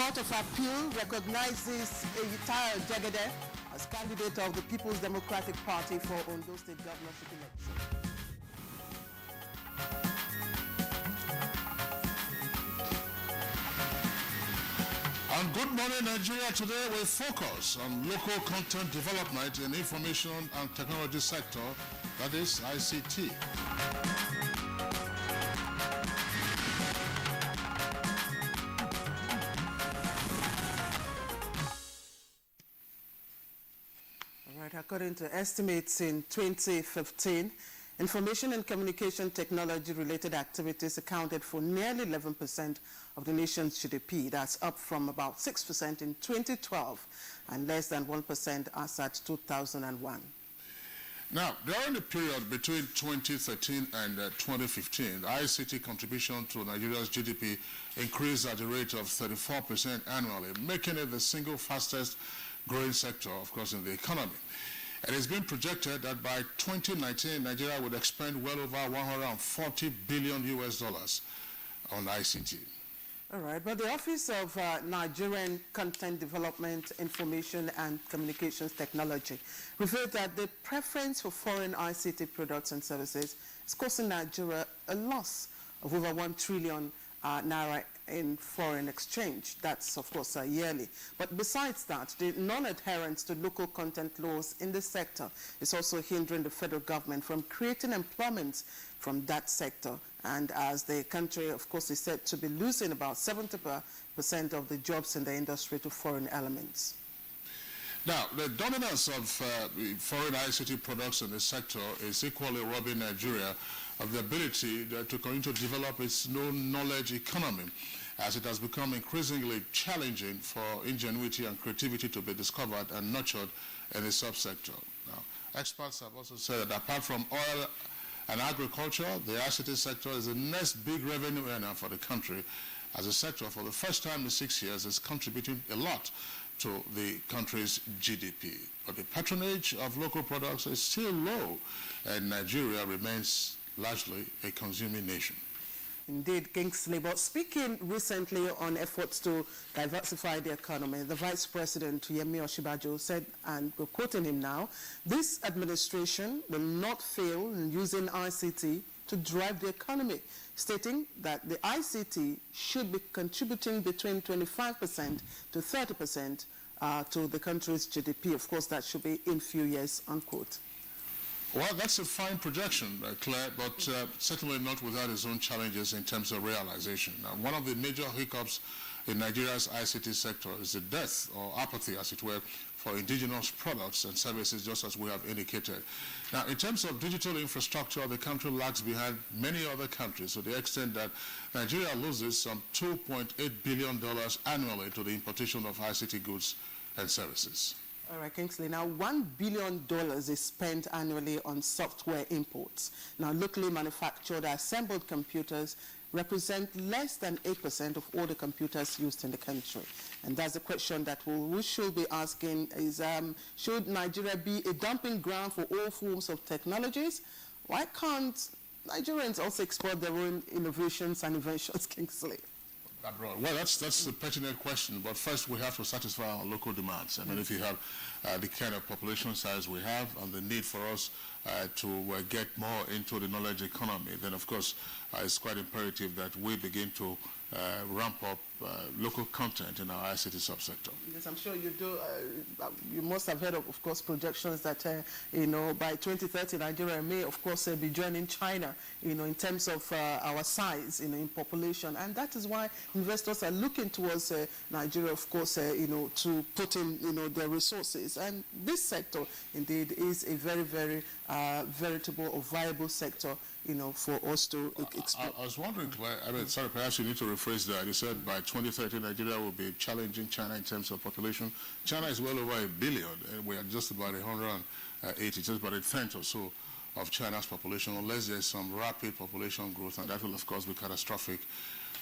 Court of Appeal recognizes Eyitayo Jegede as candidate of the People's Democratic Party for Ondo State governorship election. On Good Morning Nigeria today, we focus on local content development in information and technology sector, that is ICT. According to estimates in 2015, information and communication technology related activities accounted for nearly 11% of the nation's GDP. That's up from about 6% in 2012 and less than 1% as at 2001. Now, during the period between 2013 and 2015, the ICT contribution to Nigeria's GDP increased at a rate of 34% annually, making it the single fastest growing sector, of course, in the economy. It has been projected that by 2019, Nigeria would expend well over $140 billion on ICT. All right, but the Office of Nigerian Content Development, Information and Communications Technology revealed that the preference for foreign ICT products and services is costing Nigeria a loss of over 1 trillion naira in foreign exchange. That's, of course, yearly. But besides that, the non-adherence to local content laws in the sector is also hindering the federal government from creating employment from that sector. And as the country, of course, is said to be losing about 70% of the jobs in the industry to foreign elements. Now, the dominance of foreign ICT products in the sector is equally robbing Nigeria of the ability to continue to develop its no-knowledge economy, as it has become increasingly challenging for ingenuity and creativity to be discovered and nurtured in the subsector. Now, experts have also said that apart from oil and agriculture, the ICT sector is the next big revenue earner for the country, as a sector for the first time in 6 years is contributing a lot to the country's GDP. But the patronage of local products is still low, and Nigeria remains largely a consuming nation. Indeed, Kingsley. But speaking recently on efforts to diversify the economy, the Vice President, Yemi Osinbajo, said, and we're quoting him now, this administration will not fail in using ICT to drive the economy, stating that the ICT should be contributing between 25% to 30% to the country's GDP. Of course, that should be in few years, unquote. Well, that's a fine projection, Claire, but certainly not without its own challenges in terms of realization. Now, one of the major hiccups in Nigeria's ICT sector is the death or apathy, as it were, for indigenous products and services, just as we have indicated. Now, in terms of digital infrastructure, the country lags behind many other countries to the extent that Nigeria loses some $2.8 billion annually to the importation of ICT goods and services. All right, Kingsley. Now, $1 billion is spent annually on software imports. Now, locally manufactured assembled computers represent less than 8% of all the computers used in the country. And that's the question that we should be asking is, should Nigeria be a dumping ground for all forms of technologies? Why can't Nigerians also export their own innovations and inventions, Kingsley? Well, that's the pertinent question, but first we have to satisfy our local demands. I mean, if you have the kind of population size we have and the need for us to get more into the knowledge economy, then of course it's quite imperative that we begin to ramp up local content in our ICT subsector. Yes, I'm sure you do. You must have heard of course, projections that, you know, by 2030, Nigeria may, of course, be joining China, you know, in terms of our size, you know, in population. And that is why investors are looking towards Nigeria, of course, you know, to put in, you know, their resources. And this sector, indeed, is a very, very veritable or viable sector, you know, for us to explore. I was wondering, Claire, I mean, sorry, perhaps you need to rephrase that. You said by 2030, Nigeria will be challenging China in terms of population. China is well over 1 billion, and we are just about 180, just about a tenth or so of China's population, unless there's some rapid population growth, and that will, of course, be catastrophic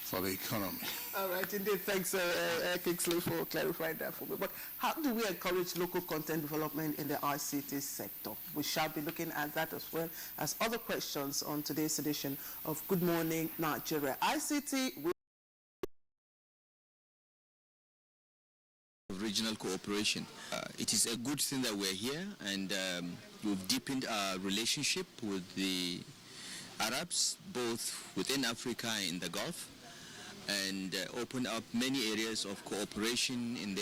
for the economy. All right, indeed. Thanks, Kingsley, for clarifying that for me. But how do we encourage local content development in the ICT sector? We shall be looking at that as well as other questions on today's edition of Good Morning Nigeria. ICT regional cooperation. It is a good thing that we're here, and we've deepened our relationship with the Arabs, both within Africa and in the Gulf, and opened up many areas of cooperation in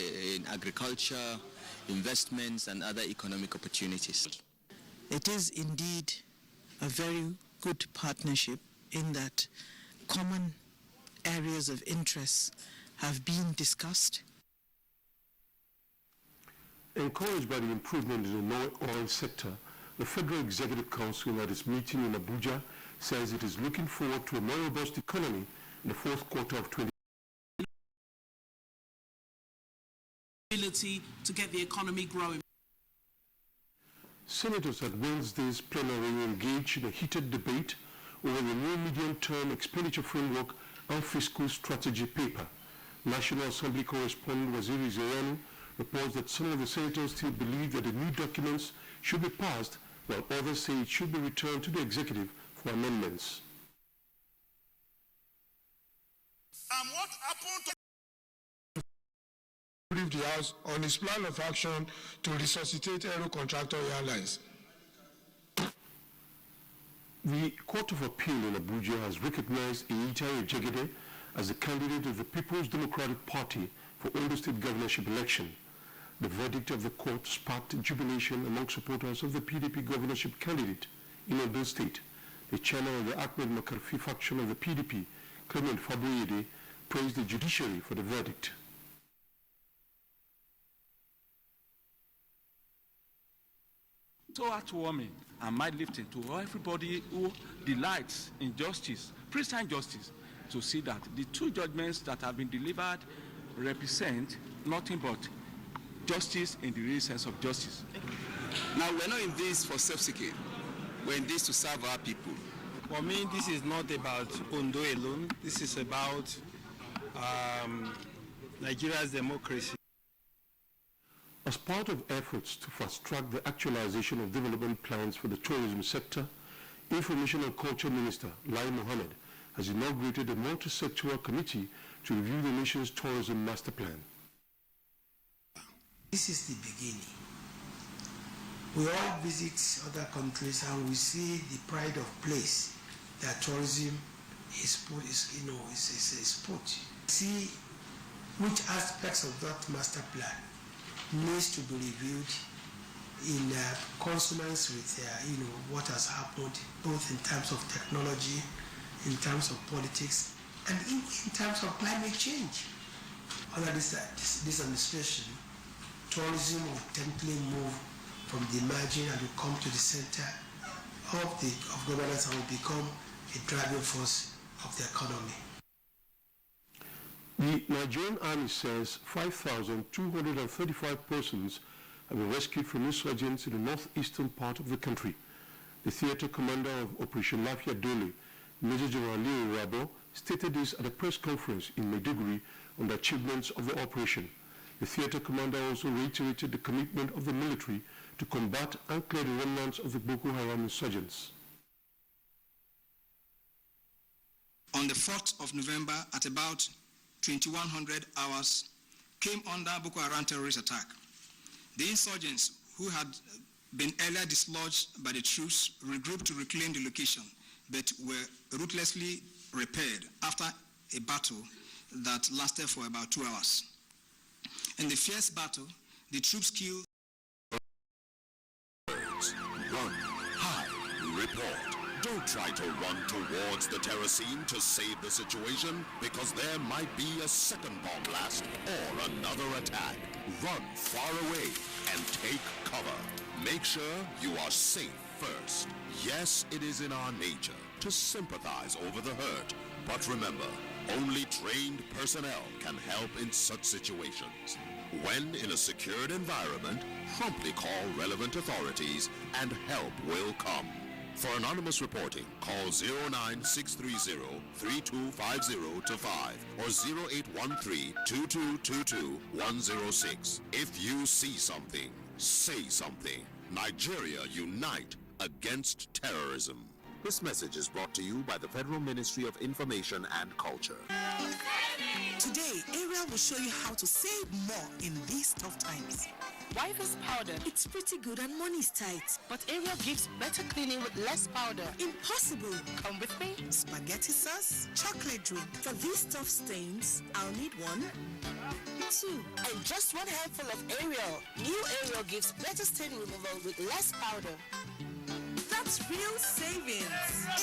agriculture, investments, and other economic opportunities. It is indeed a very good partnership in that common areas of interest have been discussed. Encouraged by the improvement in the oil sector, the Federal Executive Council at its meeting in Abuja says it is looking forward to a more robust economy in the fourth quarter of 2020. To get the economy growing. Senators at Wednesday's plenary engaged in a heated debate over the new medium-term expenditure framework and fiscal strategy paper. National Assembly correspondent Waziri Zayanu reports that some of the senators still believe that the new documents should be passed, while others say it should be returned to the executive for amendments. And what happened to the House on its plan of action to resuscitate aero contractor airlines? The Court of Appeal in Abuja has recognized Eitai Ejegede as the candidate of the People's Democratic Party for Ondo State governorship election. The verdict of the court sparked jubilation among supporters of the PDP governorship candidate in Ondo State. The chairman of the Ahmed Makarfi faction of the PDP, Clement Faboyede, praised the judiciary for the verdict. So heartwarming and mind-lifting to everybody who delights in justice, pristine justice, to see that the two judgments that have been delivered represent nothing but justice in the real sense of justice. Now, we're not in this for self-seeking. We're in this to serve our people. For me, this is not about Ondo alone. This is about Nigeria's democracy. As part of efforts to fast-track the actualization of development plans for the tourism sector, Information and Culture Minister Lai Mohammed has inaugurated a multi-sectoral committee to review the nation's tourism master plan. This is the beginning. We all visit other countries and we see the pride of place that tourism is put. See which aspects of that master plan needs to be reviewed in consonance with what has happened, both in terms of technology, in terms of politics, and in terms of climate change. Under this administration, tourism will technically move from the margin and will come to the center of governance and will become a driving force of the economy. The Nigerian Army says 5,235 persons have been rescued from insurgents in the northeastern part of the country. The theater commander of Operation Lafia Dole, Major General Leo Rabo, stated this at a press conference in Maiduguri on the achievements of the operation. The theater commander also reiterated the commitment of the military to combat and clear the remnants of the Boko Haram insurgents. On the 4th of November at about 2100 hours, came under Boko Haram terrorist attack. The insurgents, who had been earlier dislodged by the troops, regrouped to reclaim the location, but were ruthlessly repaired after a battle that lasted for about 2 hours. In the fierce battle, the troops killed. Run, hide, report. Don't try to run towards the terror scene to save the situation, because there might be a second bomb blast or another attack. Run far away and take cover. Make sure you are safe first. Yes, it is in our nature to sympathize over the hurt, but remember, only trained personnel can help in such situations. When in a secured environment, promptly call relevant authorities and help will come. For anonymous reporting, call 09630-3250-5 or 0813-2222-106. If you see something, say something. Nigeria unite against terrorism. This message is brought to you by the Federal Ministry of Information and Culture. Today, Ariel will show you how to save more in these tough times. Why this powder? It's pretty good and money's tight. But Ariel gives better cleaning with less powder. Impossible. Come with me. Spaghetti sauce, chocolate drink. For these tough stains, I'll need 1, 2. And just 1 handful of Ariel. New Ariel gives better stain removal with less powder. That's real savings.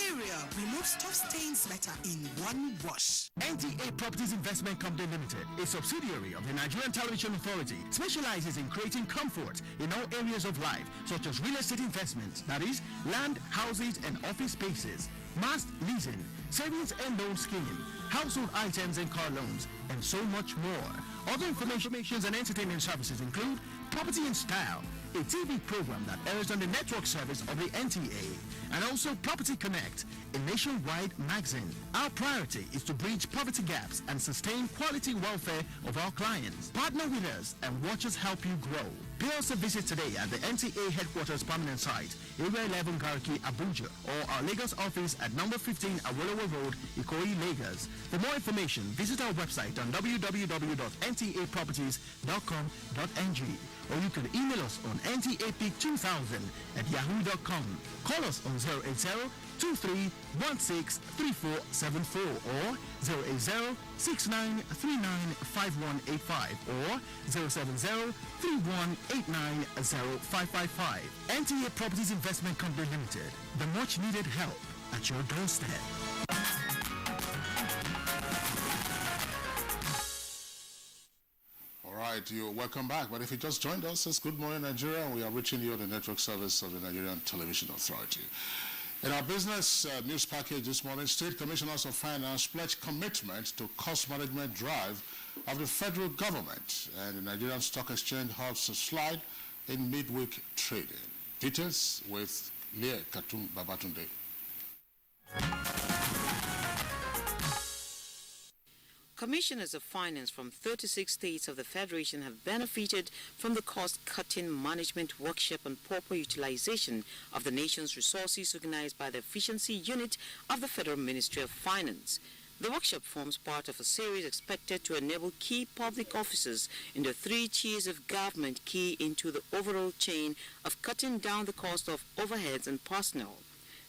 Ariel removes tough stains better in 1 wash. NTA Properties Investment Company Limited, a subsidiary of the Nigerian Television Authority, specializes in creating comfort in all areas of life, such as real estate investments, that is, land, houses, and office spaces, mast leasing, savings and loan scheme, household items and car loans, and so much more. Other information and entertainment services include Property in Style, a TV program that airs on the network service of the NTA, and also Property Connect, a nationwide magazine. Our priority is to bridge poverty gaps and sustain quality welfare of our clients. Partner with us and watch us help you grow. Pay us a visit today at the NTA headquarters permanent site, Area 11 Garki, Abuja, or our Lagos office at number 15 Awolowo Road, Ikoyi, Lagos. For more information, visit our website on www.ntaproperties.com.ng, or you can email us on ntapeak2000@yahoo.com. Call us on 080-2316-3474 or 080-6939-5185 or 070-3189-0555. NTA Properties Investment Company Limited, the much needed help at your doorstep. All right, you're welcome back. But if you just joined us, it's Good Morning Nigeria, and we are reaching you on the network service of the Nigerian Television Authority. In our business news package this morning, State Commissioners of Finance pledged commitment to cost management drive of the federal government, and the Nigerian Stock Exchange hopes to slide in midweek trading. Details with Leah Katum Babatunde. Commissioners of Finance from 36 states of the Federation have benefited from the cost-cutting management workshop on proper utilization of the nation's resources organized by the Efficiency Unit of the Federal Ministry of Finance. The workshop forms part of a series expected to enable key public officers in the 3 tiers of government key into the overall chain of cutting down the cost of overheads and personnel.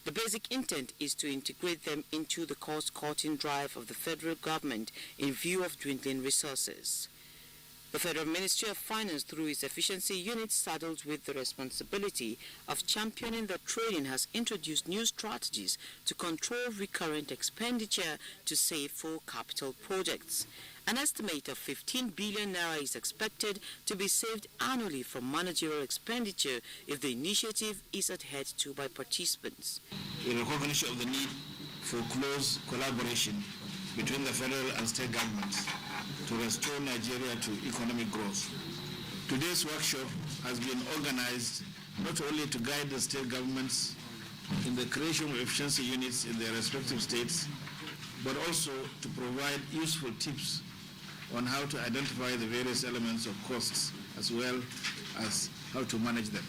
The basic intent is to integrate them into the cost-cutting drive of the federal government in view of dwindling resources. The Federal Ministry of Finance, through its efficiency unit saddled with the responsibility of championing the trading, has introduced new strategies to control recurrent expenditure to save for capital projects. An estimate of 15 billion naira is expected to be saved annually from managerial expenditure if the initiative is adhered to by participants. In recognition of the need for close collaboration between the federal and state governments to restore Nigeria to economic growth, today's workshop has been organized not only to guide the state governments in the creation of efficiency units in their respective states, but also to provide useful tips on how to identify the various elements of costs as well as how to manage them.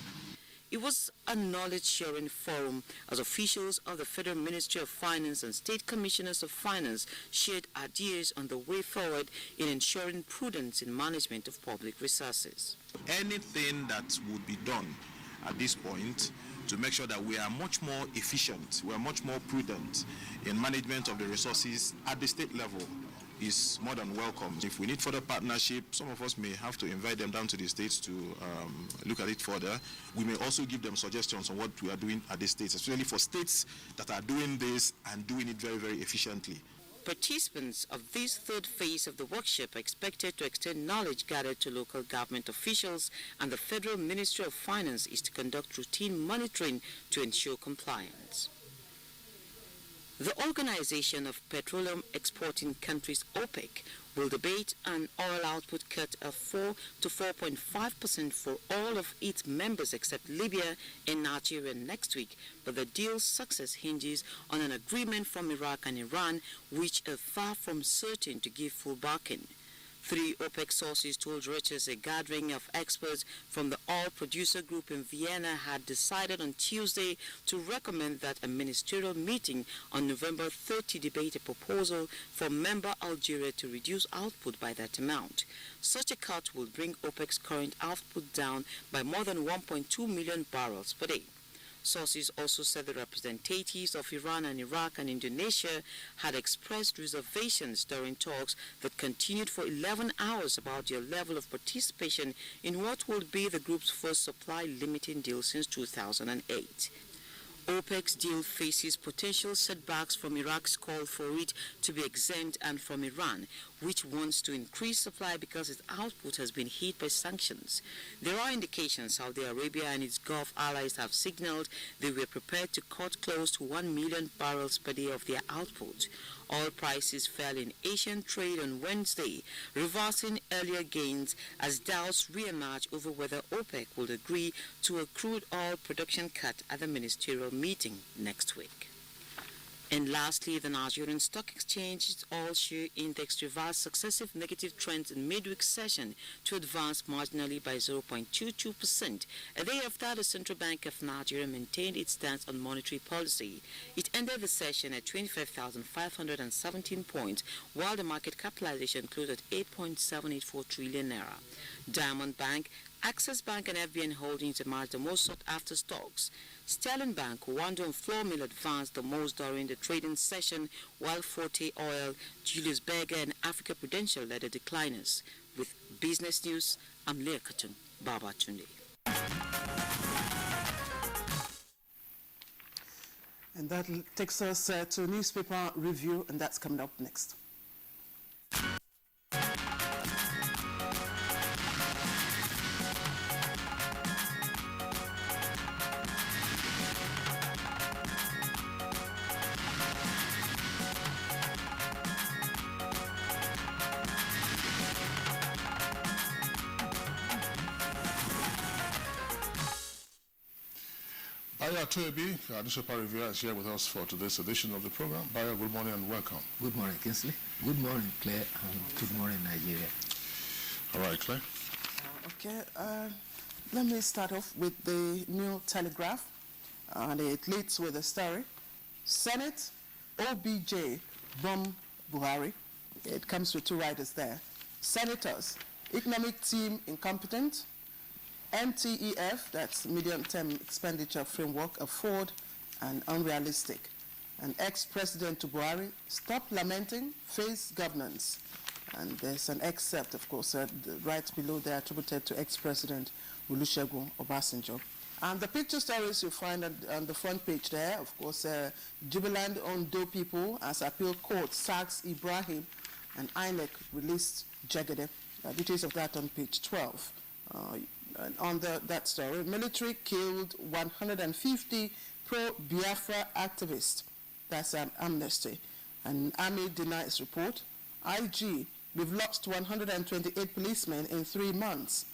It was a knowledge-sharing forum as officials of the Federal Ministry of Finance and State Commissioners of Finance shared ideas on the way forward in ensuring prudence in management of public resources. Anything that would be done at this point to make sure that we are much more efficient, we are much more prudent in management of the resources at the state level is more than welcome. If we need further partnership, some of us may have to invite them down to the states to look at it further. We may also give them suggestions on what we are doing at the states, especially for states that are doing this and doing it very, very efficiently. Participants of this third phase of the workshop are expected to extend knowledge gathered to local government officials, and the Federal Ministry of Finance is to conduct routine monitoring to ensure compliance. The Organization of Petroleum Exporting Countries, OPEC, will debate an oil output cut of 4 to 4.5% for all of its members except Libya and Nigeria next week, but the deal's success hinges on an agreement from Iraq and Iran, which are far from certain to give full backing. 3 OPEC sources told Reuters a gathering of experts from the oil producer group in Vienna had decided on Tuesday to recommend that a ministerial meeting on November 30 debate a proposal for member Algeria to reduce output by that amount. Such a cut will bring OPEC's current output down by more than 1.2 million barrels per day. Sources also said the representatives of Iran and Iraq and Indonesia had expressed reservations during talks that continued for 11 hours about their level of participation in what will be the group's first supply limiting deal since 2008. OPEC's deal faces potential setbacks from Iraq's call for it to be exempt and from Iran, which wants to increase supply because its output has been hit by sanctions. There are indications Saudi Arabia and its Gulf allies have signaled they were prepared to cut close to 1 million barrels per day of their output. Oil prices fell in Asian trade on Wednesday, reversing earlier gains as doubts re-emerged over whether OPEC will agree to a crude oil production cut at the ministerial meeting next week. And lastly, the Nigerian Stock Exchange's oil share index reversed successive negative trends in midweek session to advance marginally by 0.22%, a day after the Central Bank of Nigeria maintained its stance on monetary policy. It ended the session at 25,517 points, while the market capitalization closed at 8.784 trillion naira. Diamond Bank, Access Bank and FBN Holdings emerged the most sought-after stocks. Sterling Bank, Wando and Flour Mill advanced the most during the trading session, while Forte Oil, Julius Berger and Africa Prudential led the decliners. With business news, I'm Leah Katun, Baba Tunde. And that takes us to newspaper review, and that's coming up next. Baya Toebi, our newspaper reviewer, is here with us for today's edition of the program. Baya, good morning and welcome. Good morning, Kinsley. Good morning, Claire, and good morning, Nigeria. All right, Claire. Let me start off with the New Telegraph, and it leads with a story. Senate, OBJ, bomb Buhari. It comes with 2 writers there. Senators, economic team incompetent. NTEF, that's medium-term expenditure framework, afford and unrealistic. And ex-president to Buhari, stop lamenting, face governance. And there's an excerpt, of course, right below there attributed to ex-president Olusegun Obasanjo. And the picture stories you find on the front page there, of course, Jubilant Ondo people as appeal court sacks Ibrahim and INEC released Jegede. Details of that on page 12. On that story, military killed 150 pro-Biafra activists. That's Amnesty. And Army denies report. IG, we've lost 128 policemen in 3 months.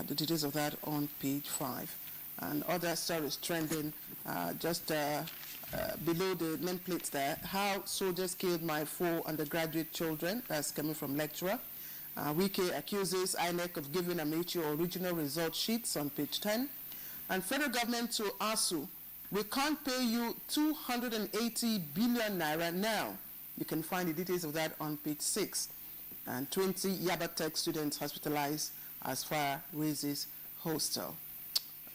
The details of that on page 5. And other stories trending just below the nameplates there. How soldiers killed my 4 undergraduate children. That's coming from lecturer. Wike accuses INEC of giving Amaechi original result sheets on page 10. And federal government to ASU, we can't pay you 280 billion naira now. You can find the details of that on page 6. And 20 Yaba Tech students hospitalized as fire raises hostel.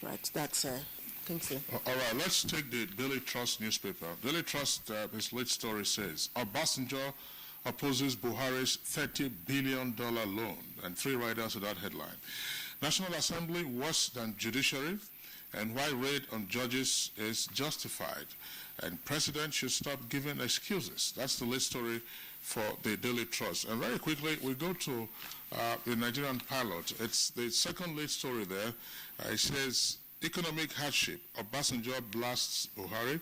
Right, that's Kingsley. All right, let's take the Daily Trust newspaper. Daily Trust, his lead story says, Obasanjo opposes Buhari's $30 billion loan, and 3 riders to that headline. National Assembly worse than judiciary, and why raid on judges is justified, and President should stop giving excuses. That's the lead story for the Daily Trust. And very quickly, we go to the Nigerian Pilot. It's the second lead story there. It says, economic hardship, Obasanjo blasts Buhari,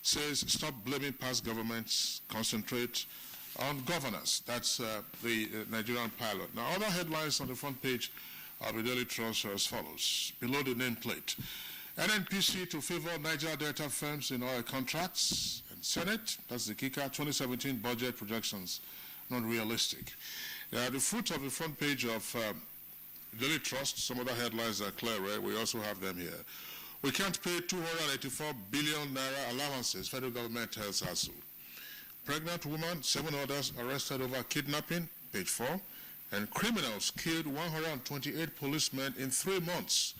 says stop blaming past governments, concentrate on governance. That's the Nigerian Pilot. Now, other headlines on the front page of the Daily Trust are as follows. Below the nameplate, NNPC to favor Niger Delta firms in oil contracts. And Senate, that's the kicker, 2017 budget projections not realistic. Yeah, the fruit of the front page of Daily Trust, some other headlines are clear, right? We also have them here. We can't pay 284 billion naira allowances, federal government tells ASU. Pregnant woman, 7 others arrested over kidnapping, page 4. And criminals killed 128 policemen in 3 months.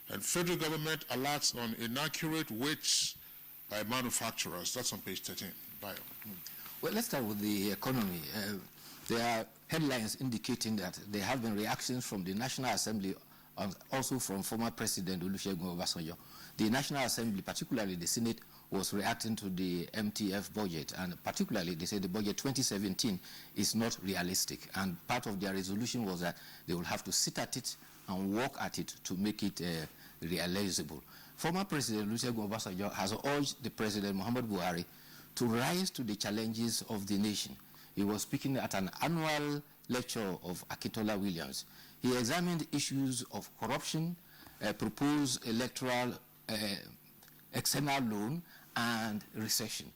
And federal government alerts on inaccurate weights by manufacturers. That's on page 13. Bio. Well, let's start with the economy. There are headlines indicating that there have been reactions from the National Assembly and also from former President Olusegun Obasanjo. The National Assembly, particularly the Senate, was reacting to the MTF budget, and particularly they said the budget 2017 is not realistic, and part of their resolution was that they will have to sit at it and work at it to make it realizable. Former President Olusegun Obasanjo has urged the President Muhammadu Buhari to rise to the challenges of the nation. He was speaking at an annual lecture of Akintola Williams. He examined issues of corruption, proposed electoral external loan, and recession.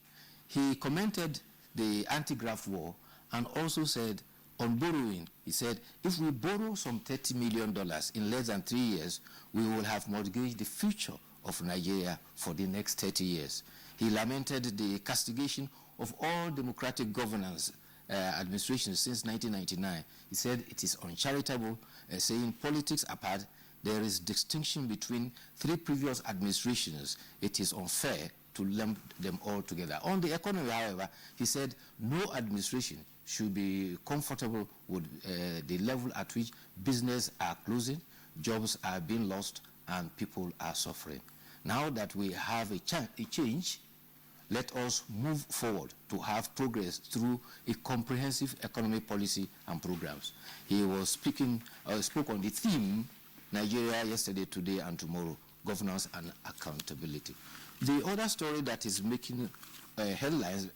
He commented the anti-graft war and also said, on borrowing, he said, if we borrow some $30 million in less than 3 years, we will have mortgaged the future of Nigeria for the next 30 years. He lamented the castigation of all democratic governance administrations since 1999. He said it is uncharitable, saying politics apart, there is distinction between 3 previous administrations. It is unfair to lump them all together. On the economy, however, he said no administration should be comfortable with the level at which business are closing, jobs are being lost, and people are suffering. Now that we have a change, let us move forward to have progress through a comprehensive economic policy and programs. He was spoke on the theme, Nigeria yesterday, today, and tomorrow, governance and accountability. The other story that is making headlines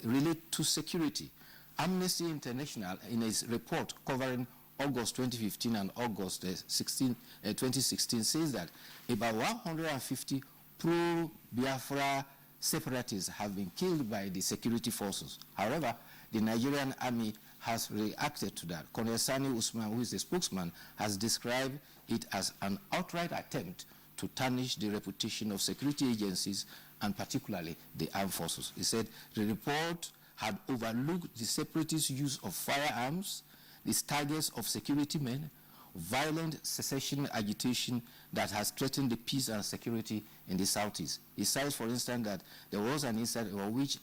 relate to security. Amnesty International, in its report covering August 2015 and August 2016, says that about 150 pro-Biafra separatists have been killed by the security forces. However, the Nigerian army has reacted to that. Colonel Sani Usman, who is the spokesman, has described it as an outright attempt to tarnish the reputation of security agencies and particularly the armed forces. He said the report had overlooked the separatist use of firearms, the targets of security men, violent secession agitation that has threatened the peace and security in the southeast. He cites, for instance, that there was an incident in which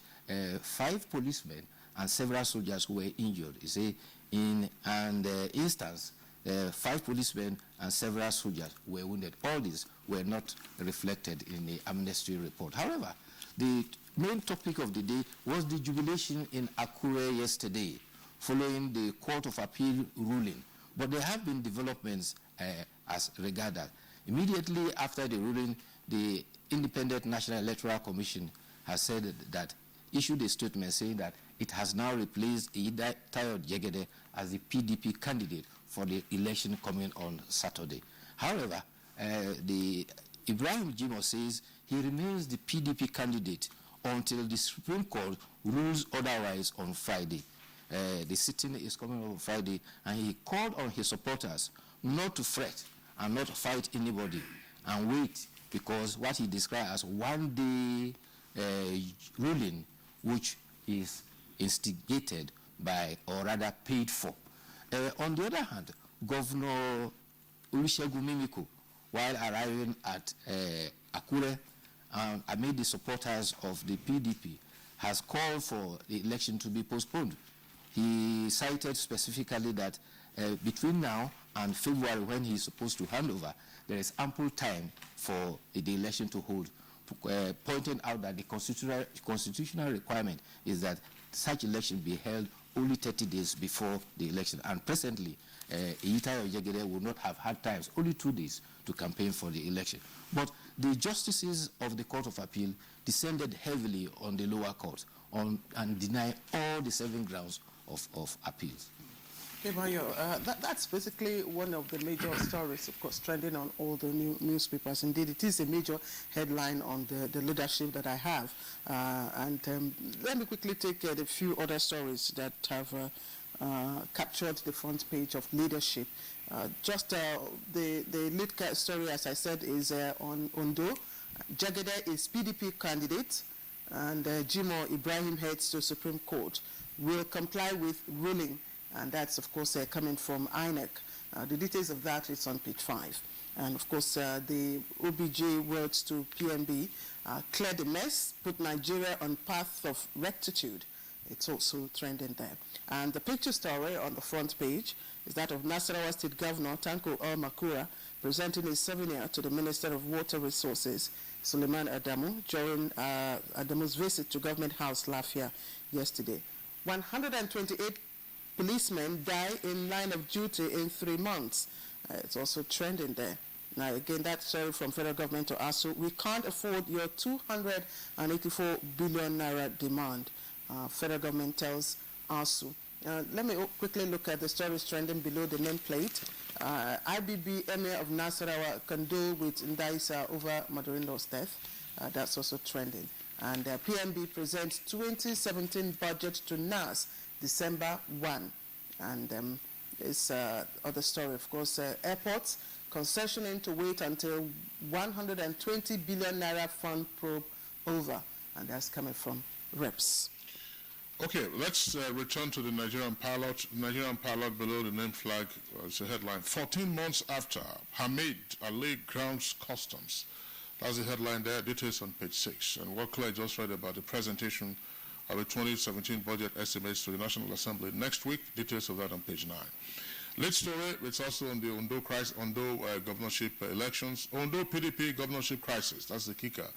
5 policemen and several soldiers were injured. He said in an instance, 5 policemen and several soldiers were wounded. All these were not reflected in the amnesty report. However, the main topic of the day was the jubilation in Akure yesterday, following the Court of Appeal ruling. But there have been developments as regard that. Immediately after the ruling, the Independent National Electoral Commission has said that, issued a statement saying that it has now replaced Tayo Jegede as the PDP candidate for the election coming on Saturday. However, the Ibrahim Jimo says he remains the PDP candidate until the Supreme Court rules otherwise on Friday. The sitting is coming on Friday, and he called on his supporters not to fret and not fight anybody and wait, because what he described as one-day ruling, which is instigated by, or rather paid for. On the other hand, Governor Olusegun Mimiko, while arriving at Akure, amid the supporters of the PDP, has called for the election to be postponed. He cited specifically that between now and February, when he is supposed to hand over, there is ample time for the election to hold, pointing out that the constitutional requirement is that such election be held only 30 days before the election. And presently, Tayo Jegede will not have had time, only 2 days, to campaign for the election. But the justices of the Court of Appeal descended heavily on the lower court and denied all the 7 grounds of appeals. Okay, Bayo, that's basically one of the major stories, of course, trending on all the newspapers. Indeed, it is a major headline on the leadership that I have. And let me quickly take a few other stories that have captured the front page of Leadership. The lead story, as I said, is on Ondo. Jagede is PDP candidate, and Jimo Ibrahim heads to Supreme Court. Will comply with ruling, and that's, of course, coming from INEC. The details of that is on page 5. And, of course, the OBJ words to PMB, clear the mess, put Nigeria on path of rectitude. It's also trending there. And the picture story on the front page is that of Nasarawa State Governor Tanko El-Makura presenting a souvenir to the Minister of Water Resources, Suleiman Adamu, during Adamu's visit to Government House Lafia yesterday. 128 policemen die in line of duty in 3 months. It's also trending there. Now, again, that's sorry from federal government to ASU. We can't afford your 284 billion naira demand. Federal government tells ASU. Let me quickly look at the stories trending below the nameplate. IBB Emir of Nasarawa condole with Ndaisa over mother-in-law's death. That's also trending. And PMB presents 2017 budget to NAS December 1. And this other story, of course, airports concessioning to wait until 120 billion naira fund probe over. And that's coming from reps. Okay, let's return to the Nigerian pilot. Nigerian pilot below the name flag, it's a headline. 14 months after, Hamid Ali grounds customs. That's the headline there, details on page 6. And what Claire just read about the presentation of the 2017 budget estimates to the National Assembly next week, details of that on page 9. Lead story, it's also on the Ondo governorship elections. Ondo PDP governorship crisis, that's the kicker.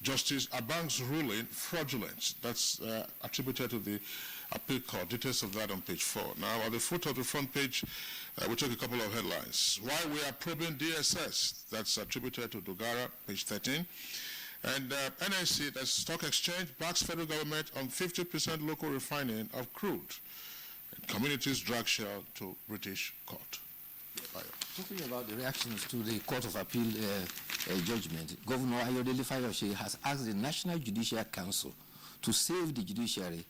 Justice Abang's ruling fraudulent. That's attributed to the appeal court. Details of that on page 4. Now, at the foot of the front page, we took a couple of headlines. Why we are probing DSS. That's attributed to Dogara, page 13. And NSC, that's stock exchange, backs federal government on 50% local refining of crude. And communities drag shell to British court. Talking about the reactions to the Court of Appeal judgment, Governor Ayodele Fayose has asked the National Judicial Council to save the judiciary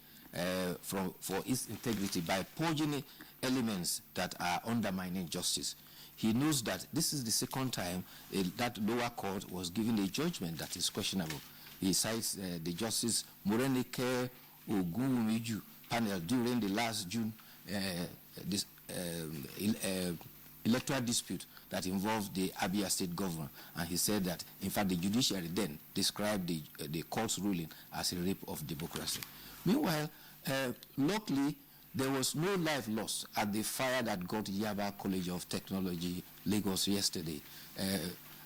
for its integrity by purging elements that are undermining justice. He knows that this is the second time that lower court was given a judgment that is questionable. He cites the Justice Morenike Ogunwumiju panel during the last June electoral dispute that involved the Abia State governor, and he said that, in fact, the judiciary then described the court's ruling as a rape of democracy. Meanwhile, luckily, there was no life lost at the fire that got Yaba College of Technology, Lagos, yesterday.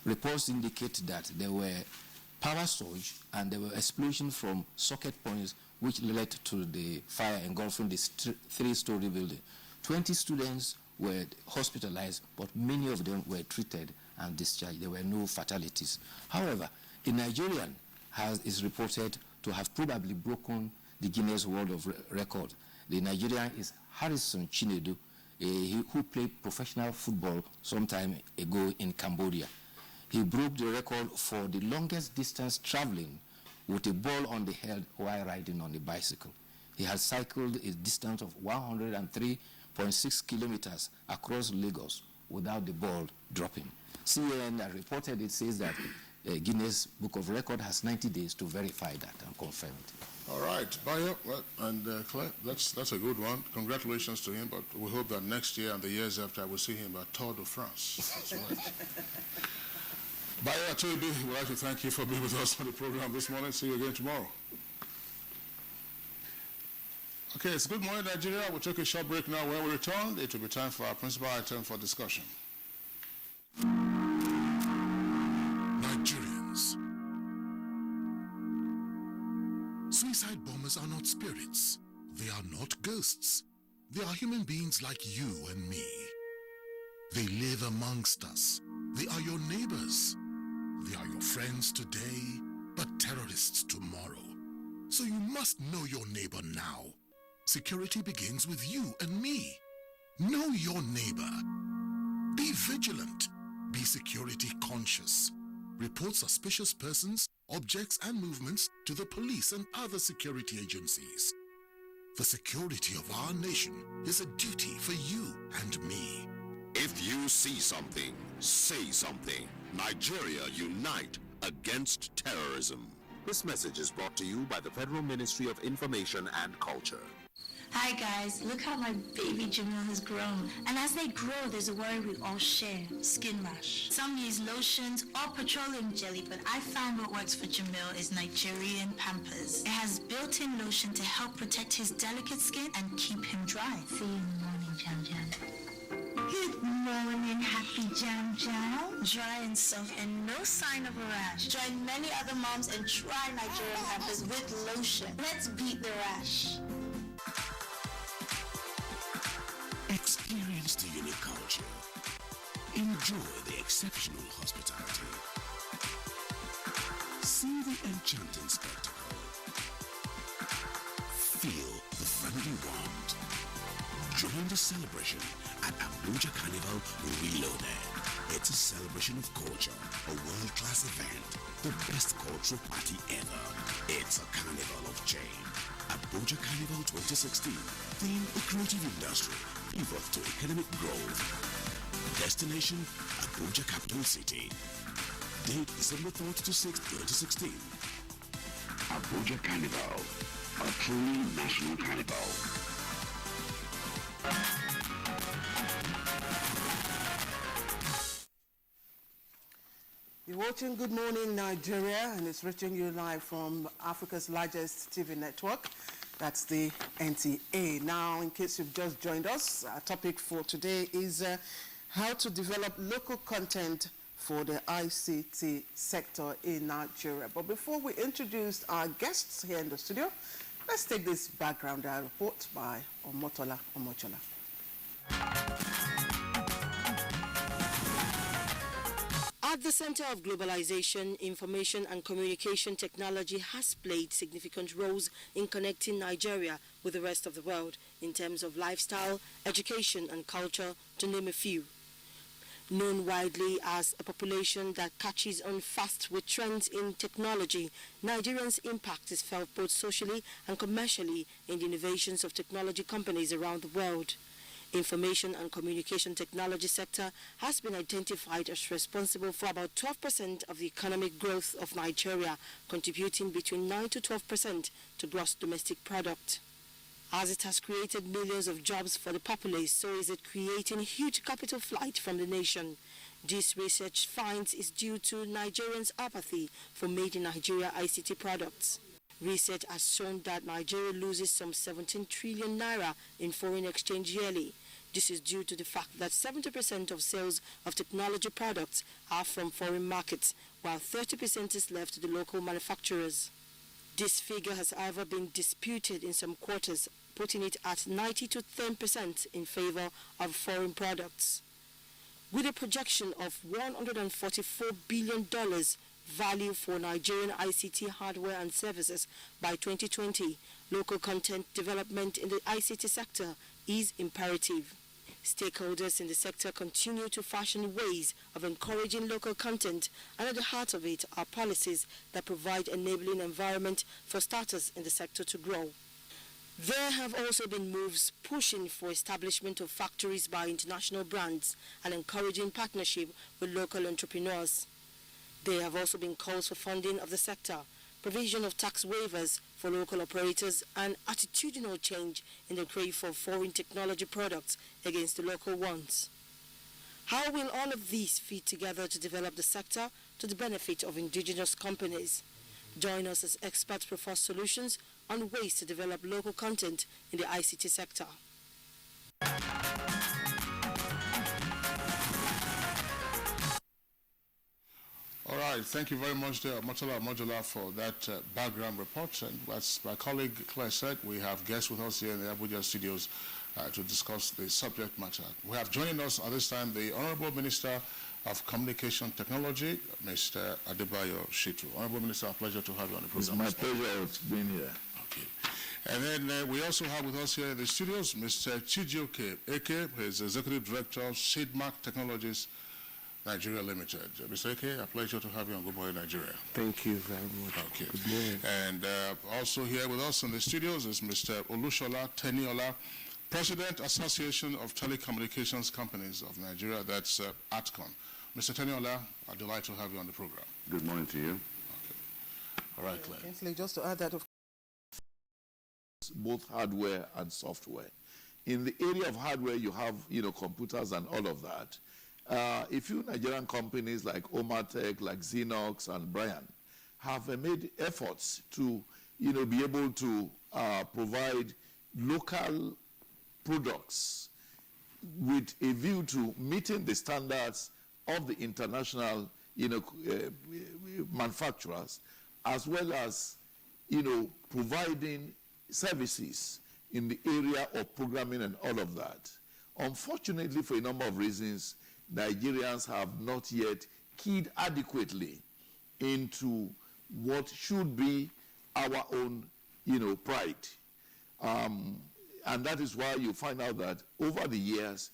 Reports indicate that there were power surge and there were explosions from socket points which led to the fire engulfing this 3-story building. 20 students were hospitalized, but many of them were treated and discharged. There were no fatalities. However, a Nigerian is reported to have probably broken the Guinness World of Record. The Nigerian is Harrison Chinedu, who played professional football some time ago in Cambodia. He broke the record for the longest distance traveling with a ball on the head while riding on a bicycle. He has cycled a distance of 103.6 kilometers across Lagos without the ball dropping. CNN reported it says that Guinness Book of Record has 90 days to verify that and confirm it. All right, Bayo and Claire, that's a good one. Congratulations to him, but we hope that next year and the years after we'll see him at Tour de France. That's right. Bayo Atoibi, we'd like to thank you for being with us on the program this morning. See you again tomorrow. Okay, it's Good Morning Nigeria. We'll take a short break now. When we return, it will be time for our principal item for discussion. Nigerians. Suicide bombers are not spirits. They are not ghosts. They are human beings like you and me. They live amongst us. They are your neighbors. They are your friends today, but terrorists tomorrow. So you must know your neighbor now. Security begins with you and me. Know your neighbor. Be vigilant. Be security conscious. Report suspicious persons, objects, and movements to the police and other security agencies. The security of our nation is a duty for you and me. If you see something, say something. Nigeria unite against terrorism. This message is brought to you by the Federal Ministry of Information and Culture. Hi guys, look how my baby Jamil has grown. And as they grow, there's a worry we all share, skin rash. Some use lotions or petroleum jelly, but I found what works for Jamil is Nigerian Pampers. It has built-in lotion to help protect his delicate skin and keep him dry. See you in the morning, Jam Jam. Good morning, happy Jam Jam. Dry and soft and no sign of a rash. Join many other moms and try Nigerian Pampers with lotion. Let's beat the rash. Experience the unique culture. Enjoy the exceptional hospitality. See the enchanting spectacle. Feel the friendly warmth. Join the celebration at Abuja Carnival Reloaded. It's a celebration of culture, a world-class event, the best cultural party ever. It's a carnival of change. Abuja Carnival 2016. Theme: a creative industry, pivot to economic growth. Destination: Abuja Capital City. Date: December 3rd to 6th, 2016. Abuja Carnival, a truly national carnival. You're watching Good Morning Nigeria, and it's reaching you live from Africa's largest TV network. That's the NTA. Now, in case you've just joined us, our topic for today is how to develop local content for the ICT sector in Nigeria. But before we introduce our guests here in the studio, let's take this background report by Omotola Omochola. At the center of globalization, information and communication technology has played significant roles in connecting Nigeria with the rest of the world in terms of lifestyle, education and culture, to name a few. Known widely as a population that catches on fast with trends in technology, Nigerians' impact is felt both socially and commercially in the innovations of technology companies around the world. Information and communication technology sector has been identified as responsible for about 12% of the economic growth of Nigeria, contributing between 9 to 12% to gross domestic product. As it has created millions of jobs for the populace, so is it creating huge capital flight from the nation. This research finds is due to Nigerians' apathy for made in Nigeria ICT products. Research has shown that Nigeria loses some 17 trillion naira in foreign exchange yearly. This is due to the fact that 70% of sales of technology products are from foreign markets, while 30% is left to the local manufacturers. This figure has however been disputed in some quarters, putting it at 90 to 10% in favor of foreign products. With a projection of $144 billion value for Nigerian ICT hardware and services by 2020, local content development in the ICT sector is imperative. Stakeholders in the sector continue to fashion ways of encouraging local content, and at the heart of it are policies that provide enabling environment for starters in the sector to grow. There have also been moves pushing for establishment of factories by international brands and encouraging partnership with local entrepreneurs. There have also been calls for funding of the sector, provision of tax waivers for local operators, and attitudinal change in the crave for foreign technology products against the local ones. How will all of these fit together to develop the sector to the benefit of indigenous companies? Join us as experts propose solutions on ways to develop local content in the ICT sector. All right, thank you very much, Motola Mojola, for that background report. And as my colleague Claire said, we have guests with us here in the Abuja studios to discuss the subject matter. We have joining us at this time the Honorable Minister of Communication Technology, Mr. Adebayo Shitu. Honorable Minister, a pleasure to have you on the program. It's my pleasure being here. Okay. And then we also have with us here in the studios Mr. Chijioke Eke, who is Executive Director of Seedmark Technologies Nigeria Limited. Mr. Eke, a pleasure to have you on Good Morning Nigeria. Thank you very much. Okay. Good morning. And also here with us in the studios is Mr. Olushola Teniola, President, Association of Telecommunications Companies of Nigeria, that's ATCON. Mr. Teniola, I'm delighted to have you on the program. Good morning to you. Okay. All right, Claire. Kinsley, just to add that, both hardware and software. In the area of hardware, you have, computers and all of that. A few Nigerian companies like Omatech, like Xenox and Brian have made efforts to, be able to provide local products with a view to meeting the standards of the international, manufacturers, as well as, providing services in the area of programming and all of that. Unfortunately, for a number of reasons, Nigerians have not yet keyed adequately into what should be our own, pride. And that is why you find out that over the years,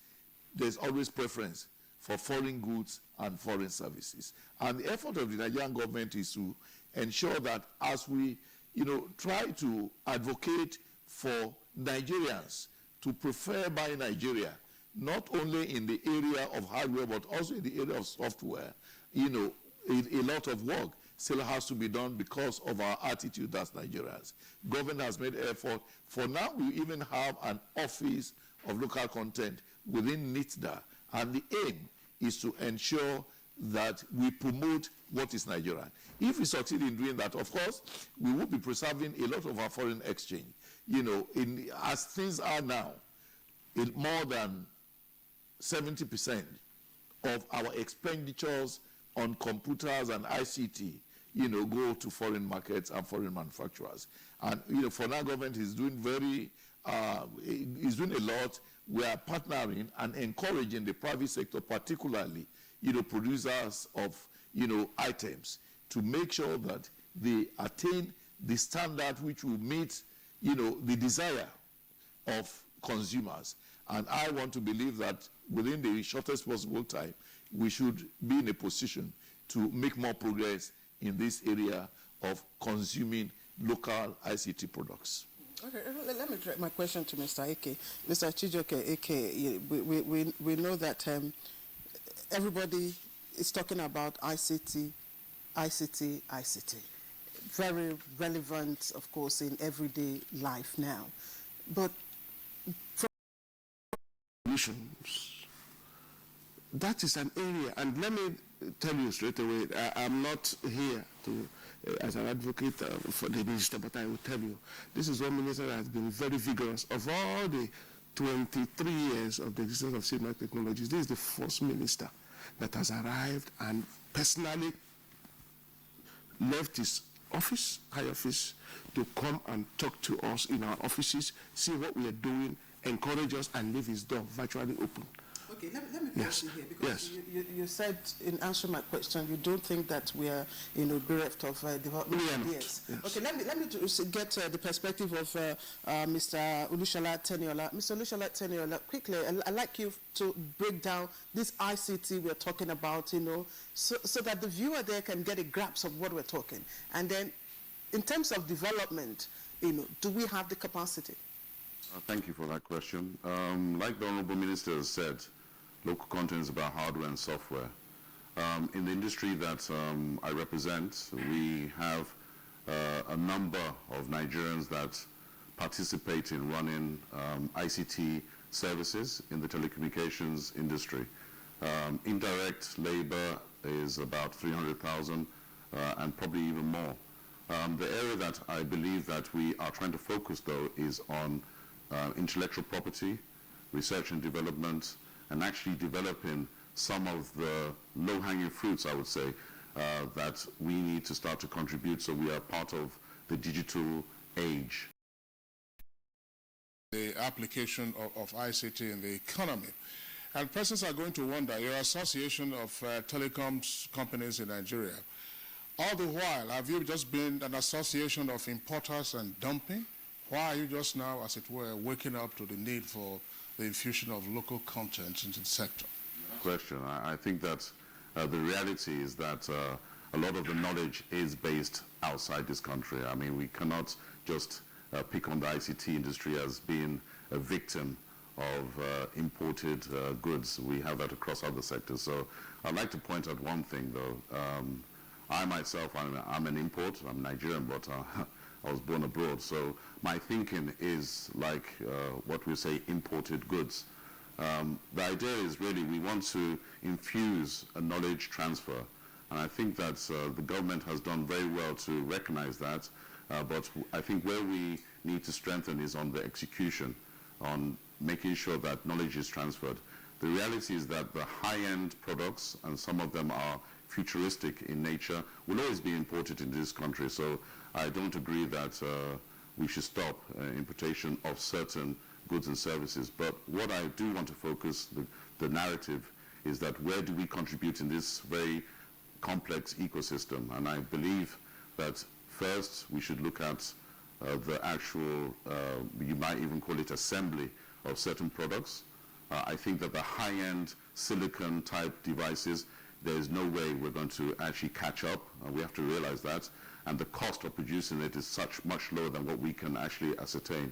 there's always preference for foreign goods and foreign services. And the effort of the Nigerian government is to ensure that as we, try to advocate for Nigerians to prefer buying Nigeria, not only in the area of hardware, but also in the area of software, a lot of work still has to be done because of our attitude as Nigerians. Government has made effort. For now, we even have an office of local content within NITDA, and the aim is to ensure that we promote what is Nigerian. If we succeed in doing that, of course, we will be preserving a lot of our foreign exchange. As things are now, more than 70% of our expenditures on computers and ICT, go to foreign markets and foreign manufacturers. And, for now, government is doing is doing a lot. We are partnering and encouraging the private sector, particularly, producers of, items, to make sure that they attain the standard which will meet, the desire of consumers. And I want to believe that within the shortest possible time, we should be in a position to make more progress in this area of consuming local ICT products. Okay, let me direct my question to Mr. Eke. Mr. Chijoke Eke, we know that everybody is talking about ICT. Very relevant, of course, in everyday life now. But that is an area, and let me tell you straight away, I'm not here to as an advocate for the minister, but I will tell you, this is one minister that has been very vigorous. Of all the 23 years of the existence of CMAC Technologies, this is the first minister that has arrived and personally left his office, high office, to come and talk to us in our offices, see what we are doing, encourage us, and leave his door virtually open. Okay, let me pause you here, because you said in answering my question, you don't think that we are, bereft of development ideas. Yes. Okay, let me get the perspective of Mr. Olushola Teniola. Mr. Olushola Teniola, quickly, I'd like you to break down this ICT we're talking about, so that the viewer there can get a grasp of what we're talking. And then, in terms of development, do we have the capacity? Thank you for that question. Like the Honorable Minister has said, local content is about hardware and software. In the industry that I represent, we have a number of Nigerians that participate in running ICT services in the telecommunications industry. Indirect labor is about 300,000 and probably even more. The area that I believe that we are trying to focus, though, is on intellectual property, research and development, and actually developing some of the low-hanging fruits, I would say, that we need to start to contribute so we are part of the digital age. The application of ICT in the economy. And persons are going to wonder, your association of telecoms companies in Nigeria, all the while, have you just been an association of importers and dumping? Why are you just now, as it were, waking up to the need for the infusion of local content into the sector? Question. I think that the reality is that a lot of the knowledge is based outside this country. I mean, we cannot just pick on the ICT industry as being a victim of imported goods. We have that across other sectors. So I'd like to point out one thing, though. I myself, I'm an import. I'm Nigerian, but I was born abroad. So my thinking is like what we say, imported goods. The idea is really we want to infuse a knowledge transfer. And I think that the government has done very well to recognize that. But I think where we need to strengthen is on the execution, on making sure that knowledge is transferred. The reality is that the high-end products, and some of them are futuristic in nature, will always be imported into this country. So I don't agree that we should stop importation of certain goods and services. But what I do want to focus the narrative is that where do we contribute in this very complex ecosystem? And I believe that first we should look at the actual, you might even call it assembly of certain products. I think that the high-end silicon type devices, there is no way we're going to actually catch up. We have to realize that. And the cost of producing it is much lower than what we can actually ascertain.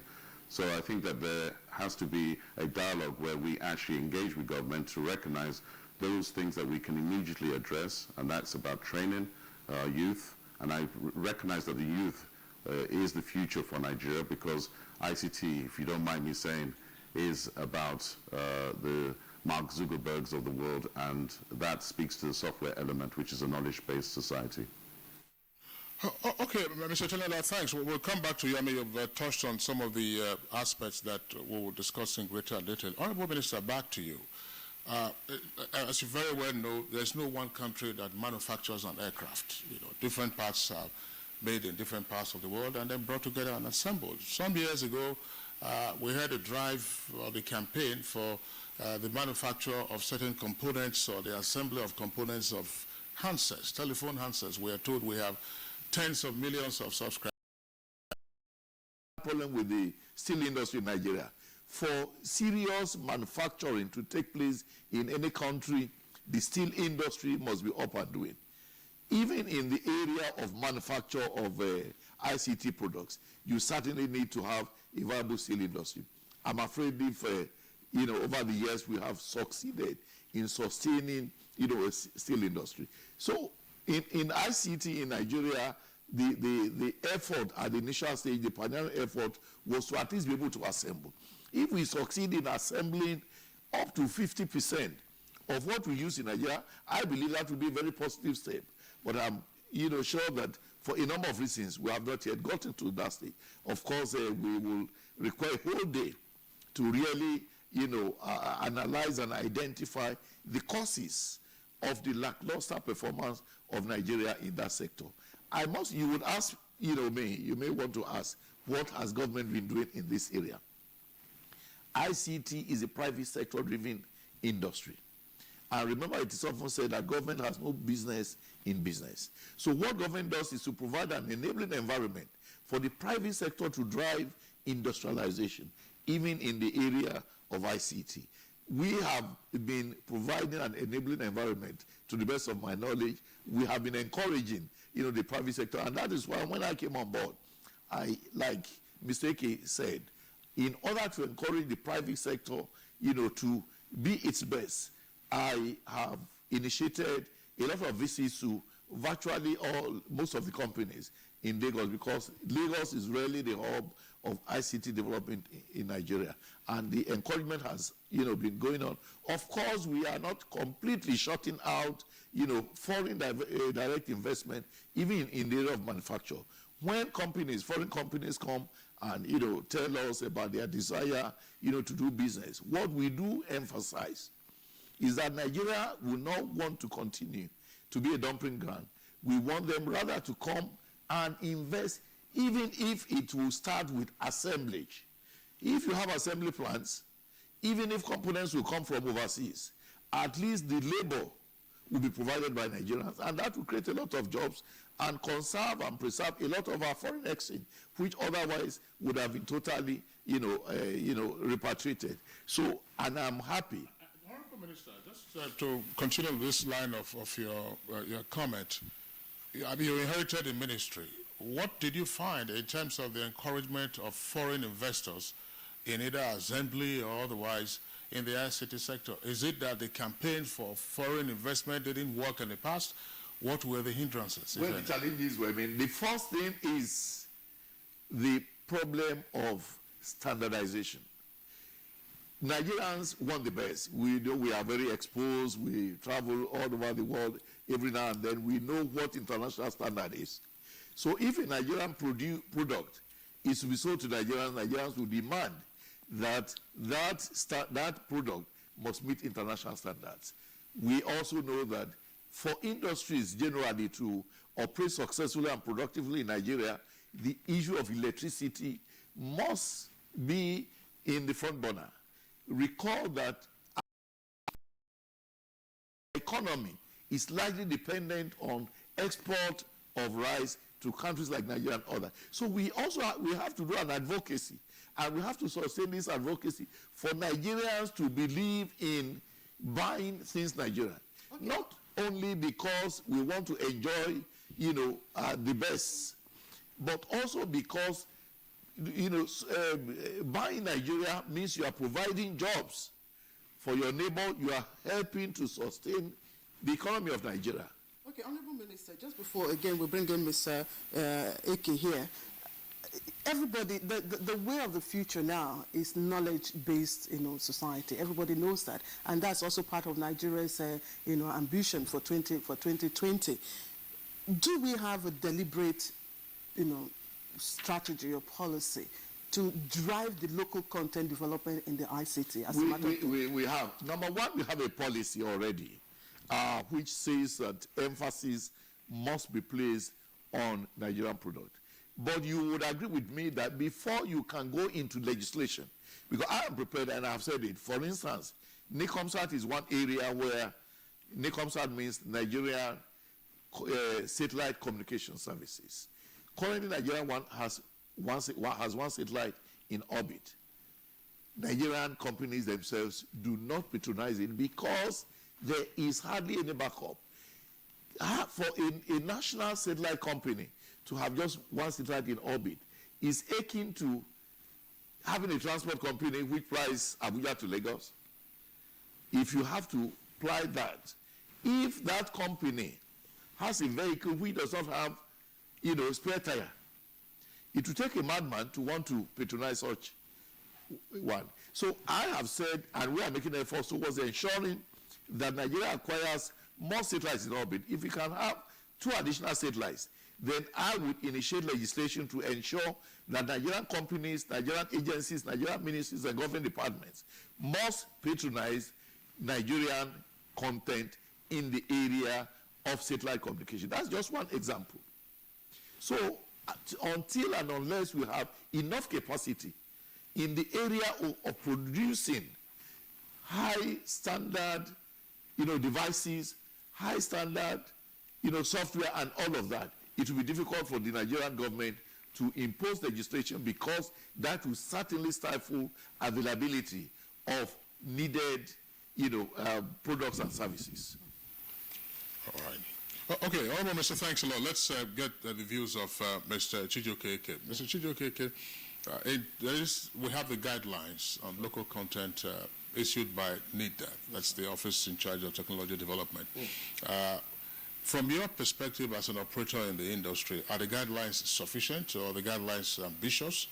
So I think that there has to be a dialogue where we actually engage with government to recognize those things that we can immediately address, and that's about training youth. And I recognize that the youth is the future for Nigeria, because ICT, if you don't mind me saying, is about the Mark Zuckerbergs of the world, and that speaks to the software element, which is a knowledge-based society. Okay, Mr. Chenela, thanks. We'll come back to you. I mean, you've touched on some of the aspects that we will discuss in greater detail. Honorable Minister, back to you. As you very well know, there's no one country that manufactures an aircraft. You know, different parts are made in different parts of the world and then brought together and assembled. Some years ago, we had a drive or the campaign for the manufacture of certain components or the assembly of components of handsets, telephone handsets. We are told we have tens of millions of subscribers. Problem with the steel industry in Nigeria. For serious manufacturing to take place in any country, the steel industry must be up and doing. Even in the area of manufacture of ICT products, you certainly need to have a viable steel industry. I'm afraid if, over the years we have succeeded in sustaining, a steel industry. So in ICT in Nigeria, the effort at the initial stage, the pioneering effort, was to at least be able to assemble. If we succeed in assembling up to 50% of what we use in Nigeria, I believe that would be a very positive step. But I'm sure that for a number of reasons, we have not yet gotten to that stage. Of course, we will require a whole day to really, analyze and identify the causes of the lackluster performance of Nigeria in that sector. You would ask, you may want to ask, what has government been doing in this area? ICT is a private sector-driven industry. And remember, it is often said that government has no business in business. So what government does is to provide an enabling environment for the private sector to drive industrialization, even in the area of ICT. We have been providing an enabling environment, to the best of my knowledge. We have been encouraging, the private sector, and that is why when I came on board, like Mr. Eke said, in order to encourage the private sector, to be its best, I have initiated a lot of visits to virtually most of the companies in Lagos, because Lagos is really the hub of ICT development in Nigeria, and the encouragement has been going on. Of course, we are not completely shutting out foreign direct investment, even in the area of manufacture. When foreign companies come and tell us about their desire to do business, what we do emphasize is that Nigeria will not want to continue to be a dumping ground. We want them rather to come and invest, even if it will start with assemblage. If you have assembly plants, even if components will come from overseas, at least the labor will be provided by Nigerians, and that will create a lot of jobs and conserve and preserve a lot of our foreign exchange, which otherwise would have been totally, repatriated. So, and I'm happy. Minister, just to continue this line of your comment, I mean, you inherited the ministry. What did you find in terms of the encouragement of foreign investors in either assembly or otherwise in the ICT sector? Is it that the campaign for foreign investment didn't work in the past? What were the hindrances? Well, the challenges were, I mean, the first thing is the problem of standardization. Nigerians want the best. We are very exposed. We travel all over the world every now and then. We know what international standard is. So if a Nigerian product is to be sold to Nigerians, Nigerians will demand that that product must meet international standards. We also know that for industries generally to operate successfully and productively in Nigeria, the issue of electricity must be in the front burner. Recall that our economy is largely dependent on export of rice to countries like Nigeria and others. So we also have to do an advocacy, and we have to sustain this advocacy for Nigerians to believe in buying things Nigerian. Okay. Not only because we want to enjoy, the best, but also because buying Nigeria means you are providing jobs for your neighbor. You are helping to sustain the economy of Nigeria. Okay, Honorable Minister, just before, again, we bring in Mr. Eke here. Everybody, the way of the future now is knowledge-based, society. Everybody knows that. And that's also part of Nigeria's, ambition for 2020. Do we have a deliberate, strategy or policy to drive the local content development in the ICT? We have. Number one, we have a policy already, which says that emphasis must be placed on Nigerian product. But you would agree with me that before you can go into legislation, because I am prepared and I have said it, for instance, NICOMSAT is one area where NICOMSAT means Nigerian Satellite Communication Services. Currently, Nigeria has one satellite in orbit. Nigerian companies themselves do not patronize it because there is hardly any backup. For a national satellite company to have just one satellite in orbit is akin to having a transport company which flies Abuja to Lagos. If you have to apply that, if that company has a vehicle which does not have, spare tire, it will take a madman to want to patronize such one. So I have said, and we are making efforts towards ensuring that Nigeria acquires more satellites in orbit. If we can have 2 additional satellites, then I would initiate legislation to ensure that Nigerian companies, Nigerian agencies, Nigerian ministries and government departments must patronize Nigerian content in the area of satellite communication. That's just one example. So until and unless we have enough capacity in the area of producing high standard, devices, high standard, software and all of that, it will be difficult for the Nigerian government to impose legislation, because that will certainly stifle availability of needed, products and services. All right. Okay, Honorable Minister, thanks a lot. Let's get the views of Mr. Chijioke Eke. Mr. Chijioke Eke, we have the guidelines on local content issued by NIDA. That's the Office in Charge of Technology Development. From your perspective as an operator in the industry, are the guidelines sufficient or the guidelines ambitious?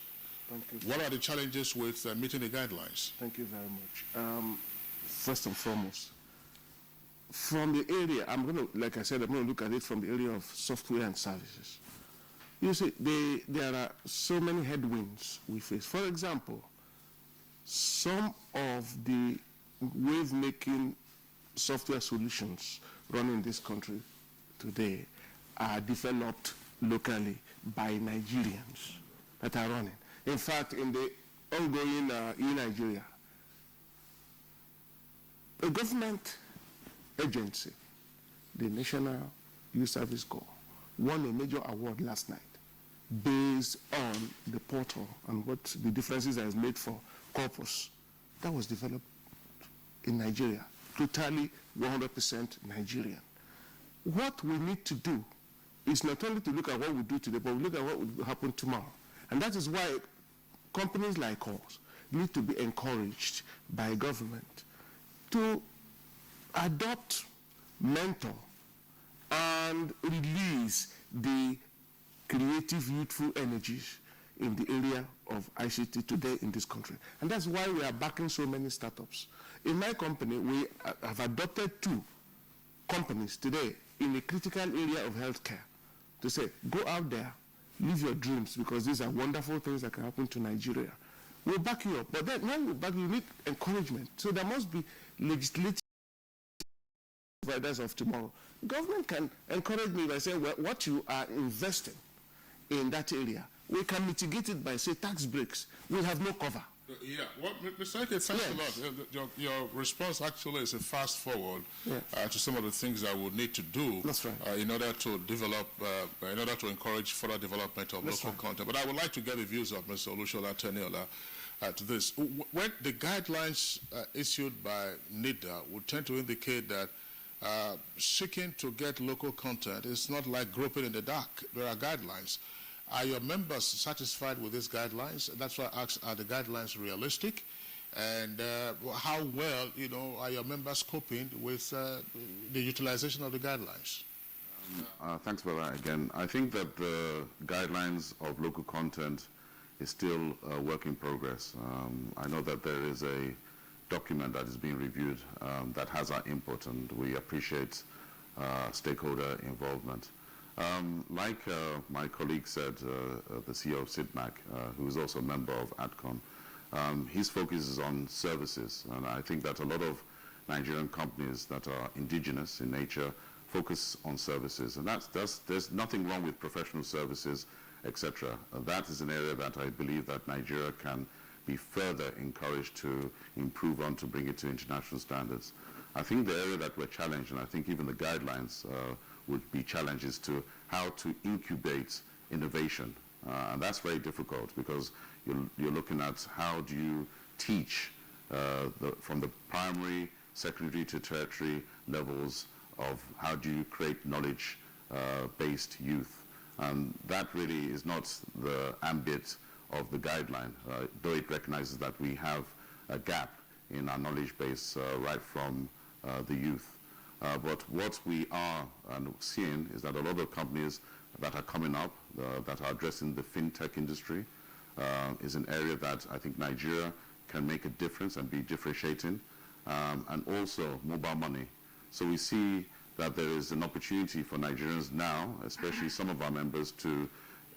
Thank you. What are the challenges with meeting the guidelines? Thank you very much. First and foremost, from the area, I'm going to look at it from the area of software and services. You see, there are so many headwinds we face. For example, some of the wave-making software solutions running in this country today are developed locally by Nigerians that are running. In fact, in the ongoing e-Nigeria, a government agency, the National Youth Service Corps, won a major award last night based on the portal and what the differences that is made for corpus. That was developed in Nigeria totally 100% Nigerian. What we need to do is not only to look at what we do today, but we look at what will happen tomorrow. And that is why companies like us need to be encouraged by government to adopt, mentor, and release the creative, youthful energies in the area of ICT today in this country. And that's why we are backing so many startups. In my company, we have adopted 2 companies today in a critical area of healthcare to say, go out there, live your dreams, because these are wonderful things that can happen to Nigeria. We'll back you up. But then when we back you, need encouragement. So there must be legislative providers of tomorrow. Government can encourage me by saying, well, what you are investing in that area, we can mitigate it by, say, tax breaks. We have no cover. Yeah, well, Mr. Ike, thanks a lot. Your response actually is a fast forward to some of the things that we need to do in order to develop, in order to encourage further development of local content. But I would like to get the views of Mr. Olushola Teniola to this. When the guidelines issued by NIDA would tend to indicate that seeking to get local content is not like groping in the dark. There are guidelines. Are your members satisfied with these guidelines? That's why I asked, are the guidelines realistic? And how well, are your members coping with the utilization of the guidelines? Thanks for that again. I think that the guidelines of local content is still a work in progress. I know that there is a document that is being reviewed that has our input, and we appreciate stakeholder involvement. Like my colleague said, the CEO of SIDMAC, who is also a member of ADCON, his focus is on services. And I think that a lot of Nigerian companies that are indigenous in nature focus on services. And there's nothing wrong with professional services, etc. That is an area that I believe that Nigeria can be further encouraged to improve on, to bring it to international standards. I think the area that we're challenged, and I think even the guidelines would be challenges to how to incubate innovation. And that's very difficult because you're looking at how do you teach from the primary, secondary to tertiary levels of how do you create knowledge-based youth. And that really is not the ambit of the guideline, though it recognizes that we have a gap in our knowledge base right from the youth. But what we are seeing is that a lot of companies that are coming up, that are addressing the fintech industry, is an area that I think Nigeria can make a difference and be differentiating, and also mobile money. So we see that there is an opportunity for Nigerians now, especially some of our members, to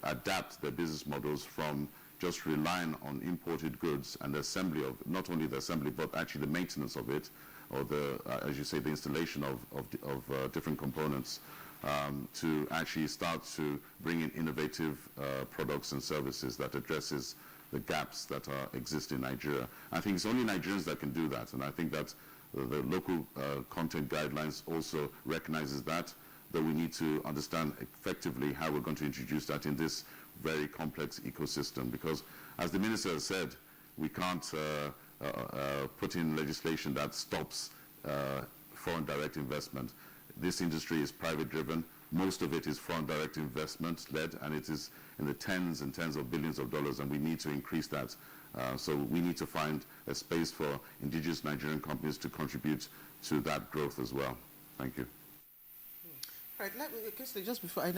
adapt their business models from just relying on imported goods and the assembly of, not only the assembly, but actually the maintenance of it, or the, as you say, the installation of different components, to actually start to bring in innovative products and services that addresses the gaps that exist in Nigeria. I think it's only Nigerians that can do that, and I think that the local content guidelines also recognizes that, that we need to understand effectively how we're going to introduce that in this very complex ecosystem. Because, as the Minister has said, we can't put in legislation that stops foreign direct investment. This industry is private-driven. Most of it is foreign direct investment-led, and it is in the tens and tens of billions of dollars, and we need to increase that. So we need to find a space for indigenous Nigerian companies to contribute to that growth as well. Thank you. Right, let me, just before, I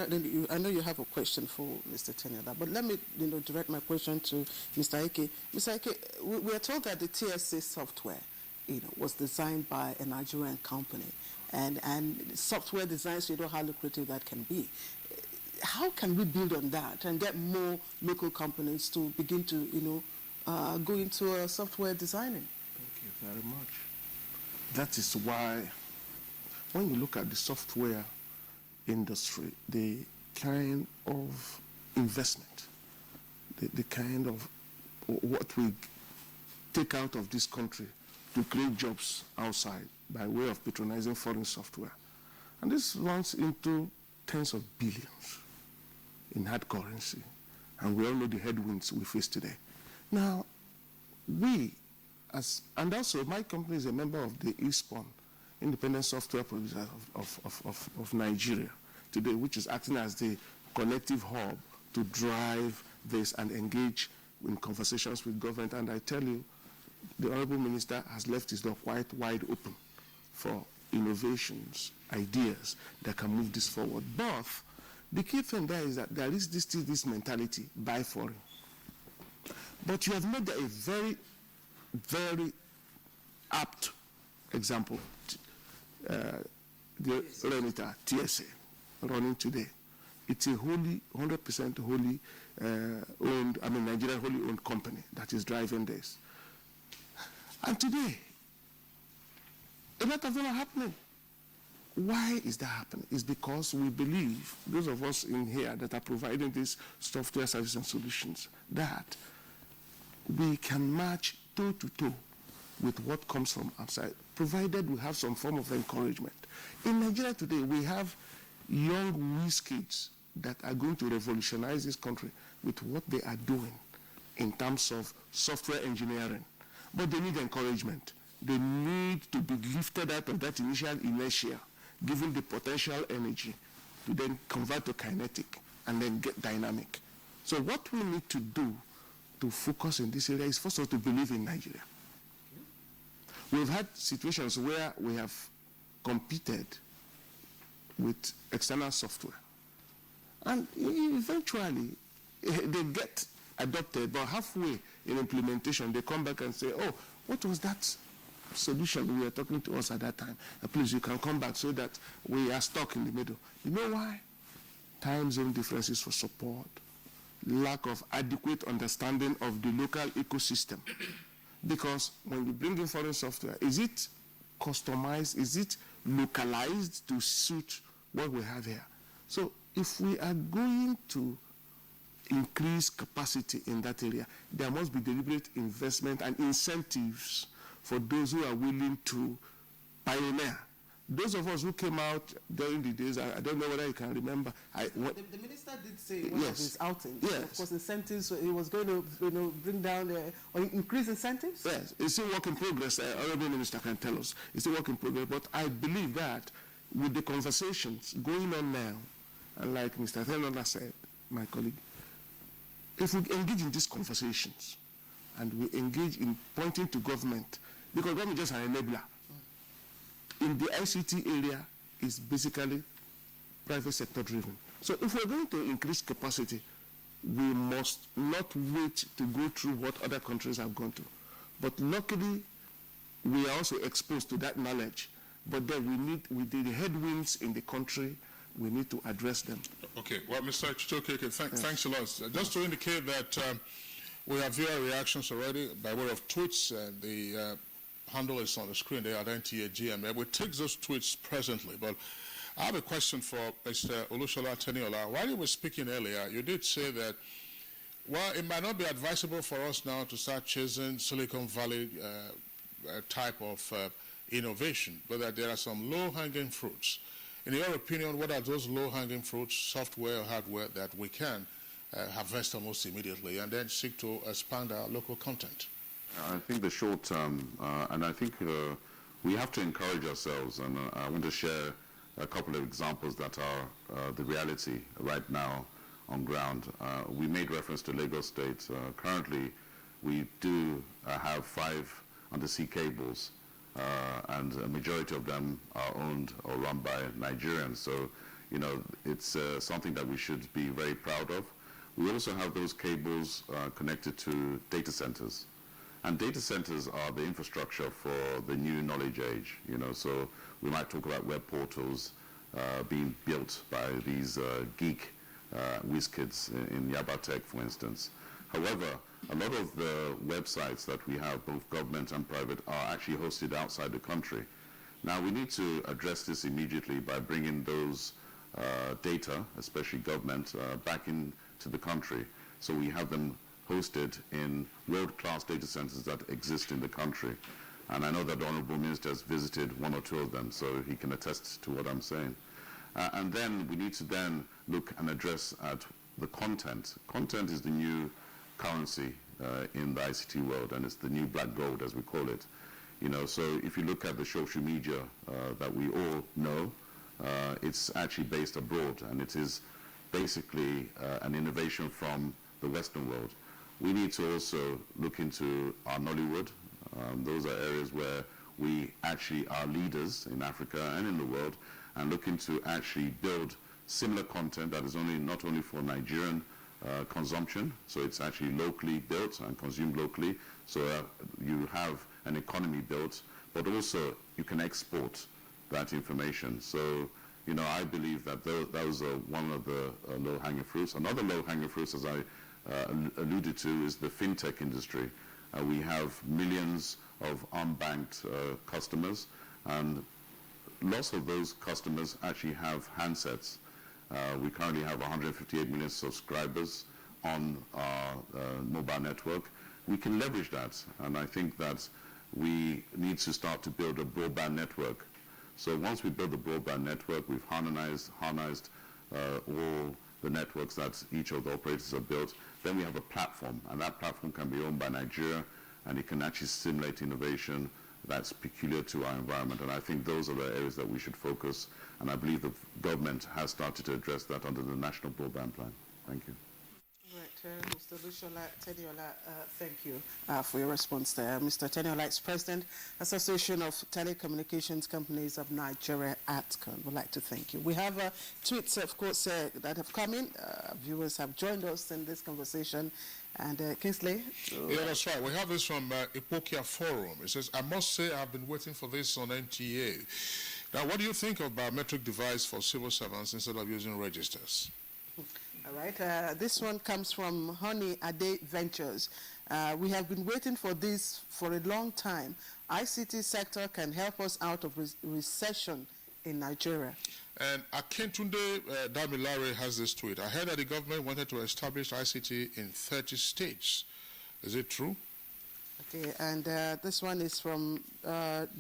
know you have a question for Mr. Teniola, but let me direct my question to Mr. Ike. Mr. Ike, we are told that the TSA software was designed by a Nigerian company, and software design, so you know how lucrative that can be. How can we build on that and get more local companies to begin to go into software designing? Thank you very much. That is why when you look at the software industry, the kind of investment, the kind of what we take out of this country to create jobs outside by way of patronizing foreign software. And this runs into tens of billions in hard currency. And we all know the headwinds we face today. Now, and also my company is a member of the ISPON independent software producer of Nigeria today, which is acting as the collective hub to drive this and engage in conversations with government. And I tell you, the Honorable Minister has left his door quite wide open for innovations, ideas that can move this forward. But the key thing there is that there is this mentality, buy foreign. But you have made a very, very apt example. The Renita, TSA, running today. It's a wholly, 100% wholly owned, Nigerian wholly owned company that is driving this. And today, a lot of them are happening. Why is that happening? It's because we believe, those of us in here that are providing these software services and solutions, that we can match toe to toe with what comes from outside, provided we have some form of encouragement. In Nigeria today, we have young whiz kids that are going to revolutionize this country with what they are doing in terms of software engineering. But they need encouragement. They need to be lifted out of that initial inertia, given the potential energy to then convert to kinetic and then get dynamic. So what we need to do to focus in this area is first of all to believe in Nigeria. We've had situations where we have competed with external software. And eventually, they get adopted, but halfway in implementation, they come back and say, oh, what was that solution we were talking to us at that time? Please, you can come back so that we are stuck in the middle. You know why? Time zone differences for support, lack of adequate understanding of the local ecosystem. Because when you bring in foreign software, is it customized? Is it localized to suit what we have here? So if we are going to increase capacity in that area, there must be deliberate investment and incentives for those who are willing to pioneer. Those of us who came out during the days, I don't know whether you can remember. The minister did say in one of his outings, of course, incentives, so he was going to bring down or increase incentives? Yes, it's still work in progress. Honorable Minister can tell us. It's still work in progress, but I believe that with the conversations going on now, and like Mr. Thenola said, my colleague, if we engage in these conversations and we engage in pointing to government, because government is just an enabler. In the ICT area, is basically private sector driven. So if we're going to increase capacity, we must not wait to go through what other countries have gone through. But luckily, we are also exposed to that knowledge. But then we need, with the headwinds in the country, we need to address them. Okay, well, Mr. Chitokeke, thanks a lot. Just to indicate that we have viewer reactions already by way of tweets. The handle is on the screen there at NTA GMA. We take those tweets presently, but I have a question for Mr. Olushola Teniola. While you were speaking earlier, you did say that, well, it might not be advisable for us now to start chasing Silicon Valley type of innovation, but that there are some low-hanging fruits. In your opinion, what are those low-hanging fruits, software or hardware, that we can harvest almost immediately and then seek to expand our local content? I think the short term, and I think we have to encourage ourselves, and I want to share a couple of examples that are the reality right now on ground. We made reference to Lagos State. Currently, we do have 5 undersea cables, and a majority of them are owned or run by Nigerians. So, you know, it's something that we should be very proud of. We also have those cables connected to data centers. And data centers are the infrastructure for the new knowledge age, you know, so we might talk about web portals being built by these geek whiz kids in Yabatech, for instance. However, a lot of the websites that we have, both government and private, are actually hosted outside the country. Now, we need to address this immediately by bringing those data, especially government, back into the country, so we have them hosted in world-class data centers that exist in the country. And I know that the Honorable Minister has visited 1 or 2 of them, so he can attest to what I'm saying. And then we need to then look and address at the content. Content is the new currency in the ICT world, and it's the new black gold, as we call it. So if you look at the social media that we all know, it's actually based abroad, and it is basically an innovation from the Western world. We need to also look into our Nollywood. Those are areas where we actually are leaders in Africa and in the world, and looking to actually build similar content that is not only for Nigerian consumption, so it's actually locally built and consumed locally, so you have an economy built, but also you can export that information. So, I believe that those are one of the low-hanging fruits. Another low-hanging fruits, as I alluded to, is the fintech industry. We have millions of unbanked customers, and lots of those customers actually have handsets. We currently have 158 million subscribers on our mobile network. We can leverage that, and I think that we need to start to build a broadband network. So once we build a broadband network, we've harmonized all the networks that each of the operators have built. Then we have a platform, and that platform can be owned by Nigeria, and it can actually stimulate innovation that's peculiar to our environment. And I think those are the areas that we should focus, and I believe the government has started to address that under the National Broadband Plan. Thank you. Right, Mr. Lushola Teniola, thank you for your response there. Mr. Teniola is President, Association of Telecommunications Companies of Nigeria, ATCON. We'd like to thank you. We have tweets, of course, that have come in. Viewers have joined us in this conversation. And Kingsley? Yeah, that's right. We have this from Ipokia Forum. It says, I must say I've been waiting for this on NTA. Now, what do you think of biometric device for civil servants instead of using registers? All right. This one comes from Honey Ade Ventures. We have been waiting for this for a long time. ICT sector can help us out of recession in Nigeria. And Akintunde Damilare has this tweet. I heard that the government wanted to establish ICT in 30 states. Is it true? Okay, and this one is from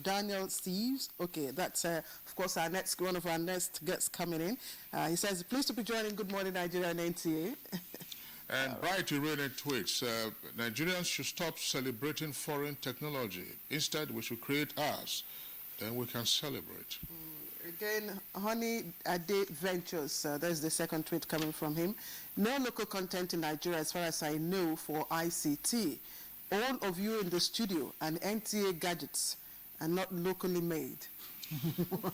Daniel Steves. Okay, that's, of course, one of our next guests coming in. He says, pleased to be joining Good Morning Nigeria and NTA. And Bright Irene tweets, Nigerians should stop celebrating foreign technology. Instead, we should create ours. Then we can celebrate. Again, Honey Ade Ventures, there's the second tweet coming from him. No local content in Nigeria, as far as I know, for ICT. All of you in the studio and NTA gadgets are not locally made. You can't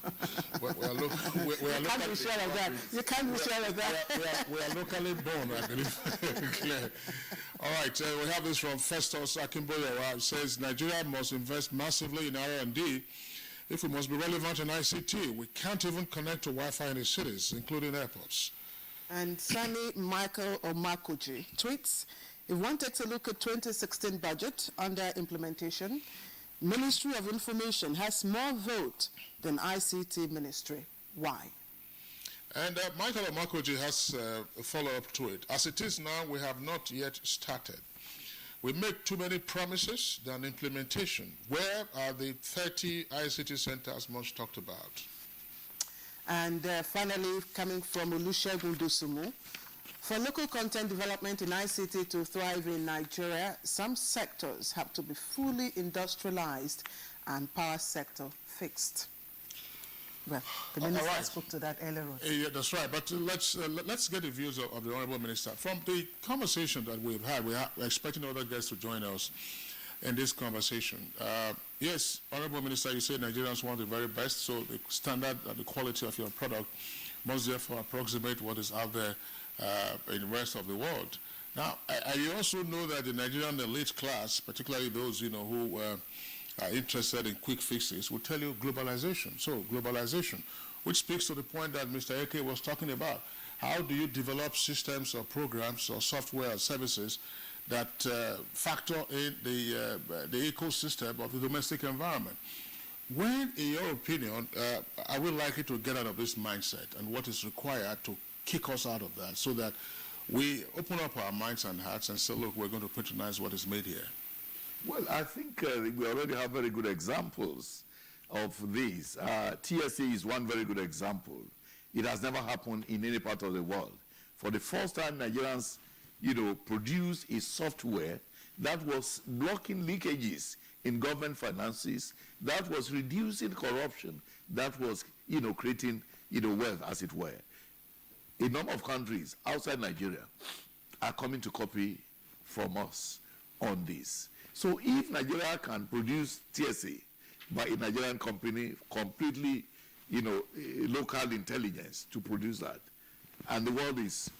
be sure of that. You can't be sure of that. We are locally born, I believe. All right, we have this from Festus Akimboyo. It says, Nigeria must invest massively in R&D if we must be relevant in ICT. We can't even connect to Wi-Fi in the cities, including airports. And Sunny Michael Omakoji tweets, if one takes a look at 2016 budget under implementation, Ministry of Information has more vote than ICT Ministry. Why? And Michael Omakoji has a follow-up to it. As it is now, we have not yet started. We make too many promises than implementation. Where are the 30 ICT centers much talked about? And finally, coming from Olusegun Dosumu, for local content development in ICT to thrive in Nigeria, some sectors have to be fully industrialized and power sector fixed. Well, the minister spoke to that earlier on. Yeah, that's right. But let's get the views of the Honorable Minister. From the conversation that we've had, we're expecting other guests to join us in this conversation. Yes, Honorable Minister, you say Nigerians want the very best, so the standard and the quality of your product must therefore approximate what is out there in the rest of the world. Now, I also know that the Nigerian elite class, particularly those who are interested in quick fixes, will tell you globalization. So globalization, which speaks to the point that Mr. Eke was talking about. How do you develop systems or programs or software or services that factor in the ecosystem of the domestic environment? When, in your opinion, are we likely to get out of this mindset, and what is required to kick us out of that so that we open up our minds and hearts and say, look, we're going to patronize what is made here? Well, I think we already have very good examples of this. TSA is one very good example. It has never happened in any part of the world. For the first time, Nigerians, produced a software that was blocking leakages in government finances, that was reducing corruption, that was, creating, wealth, as it were. A number of countries outside Nigeria are coming to copy from us on this. So if Nigeria can produce TSA by a Nigerian company, completely, local intelligence to produce that, and the world is,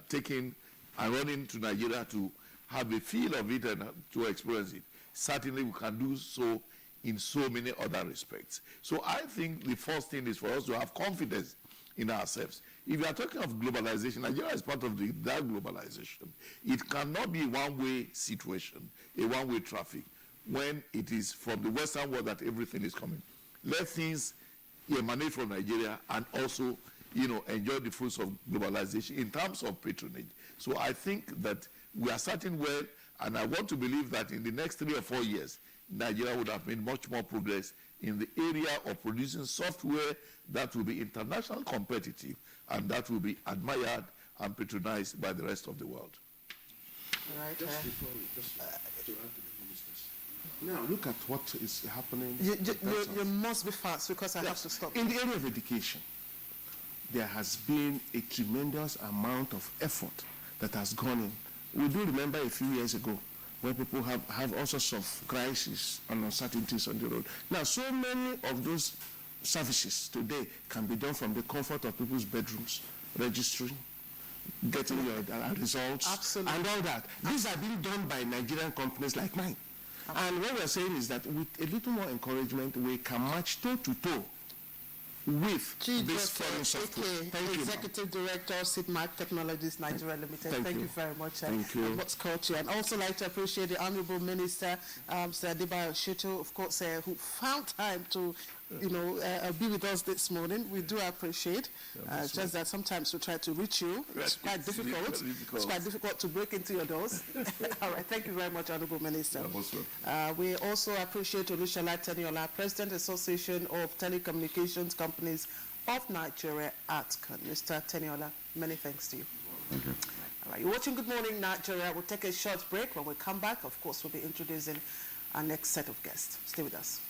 taking and running to Nigeria to have a feel of it and to experience it, certainly we can do so in so many other respects. So I think the first thing is for us to have confidence in ourselves. If you are talking of globalization, Nigeria is part of that globalization. It cannot be a one-way situation, a one-way traffic, when it is from the Western world that everything is coming. Let things emanate from Nigeria and also, enjoy the fruits of globalization in terms of patronage. So I think that we are starting well, and I want to believe that in the next 3 or 4 years, Nigeria would have made much more progress in the area of producing software that will be internationally competitive and that will be admired and patronized by the rest of the world. All right. Just to add to the ministers. Now, look at what is happening. You must be fast because I have to stop. In the area of education, there has been a tremendous amount of effort that has gone in. We do remember a few years ago when people have all sorts of crises and uncertainties on the road. Now, so many of those services today can be done from the comfort of people's bedrooms, registering, getting your results, Absolutely. and all that. These are being done by Nigerian companies like mine. And what we're saying is that with a little more encouragement, we can match toe-to-toe with this foreign software. Executive Director, SIDMAC Technologies Nigeria Limited. Thank you very much. Thank you. What's culture. And also like to appreciate the Honorable Minister, Sir Adebayo Shito, of course, who found time to be with us this morning. We do appreciate. Just that sometimes we try to reach you. It's quite difficult. It's quite difficult to break into your doors. All right. Thank you very much, Honorable Minister. We also appreciate Olushola Teniola, President Association of Telecommunications Companies of Nigeria, ATCON. Mr. Teniola, many thanks to you. Thank you. All right. You're watching Good Morning Nigeria. We'll take a short break. When we come back, of course, we'll be introducing our next set of guests. Stay with us.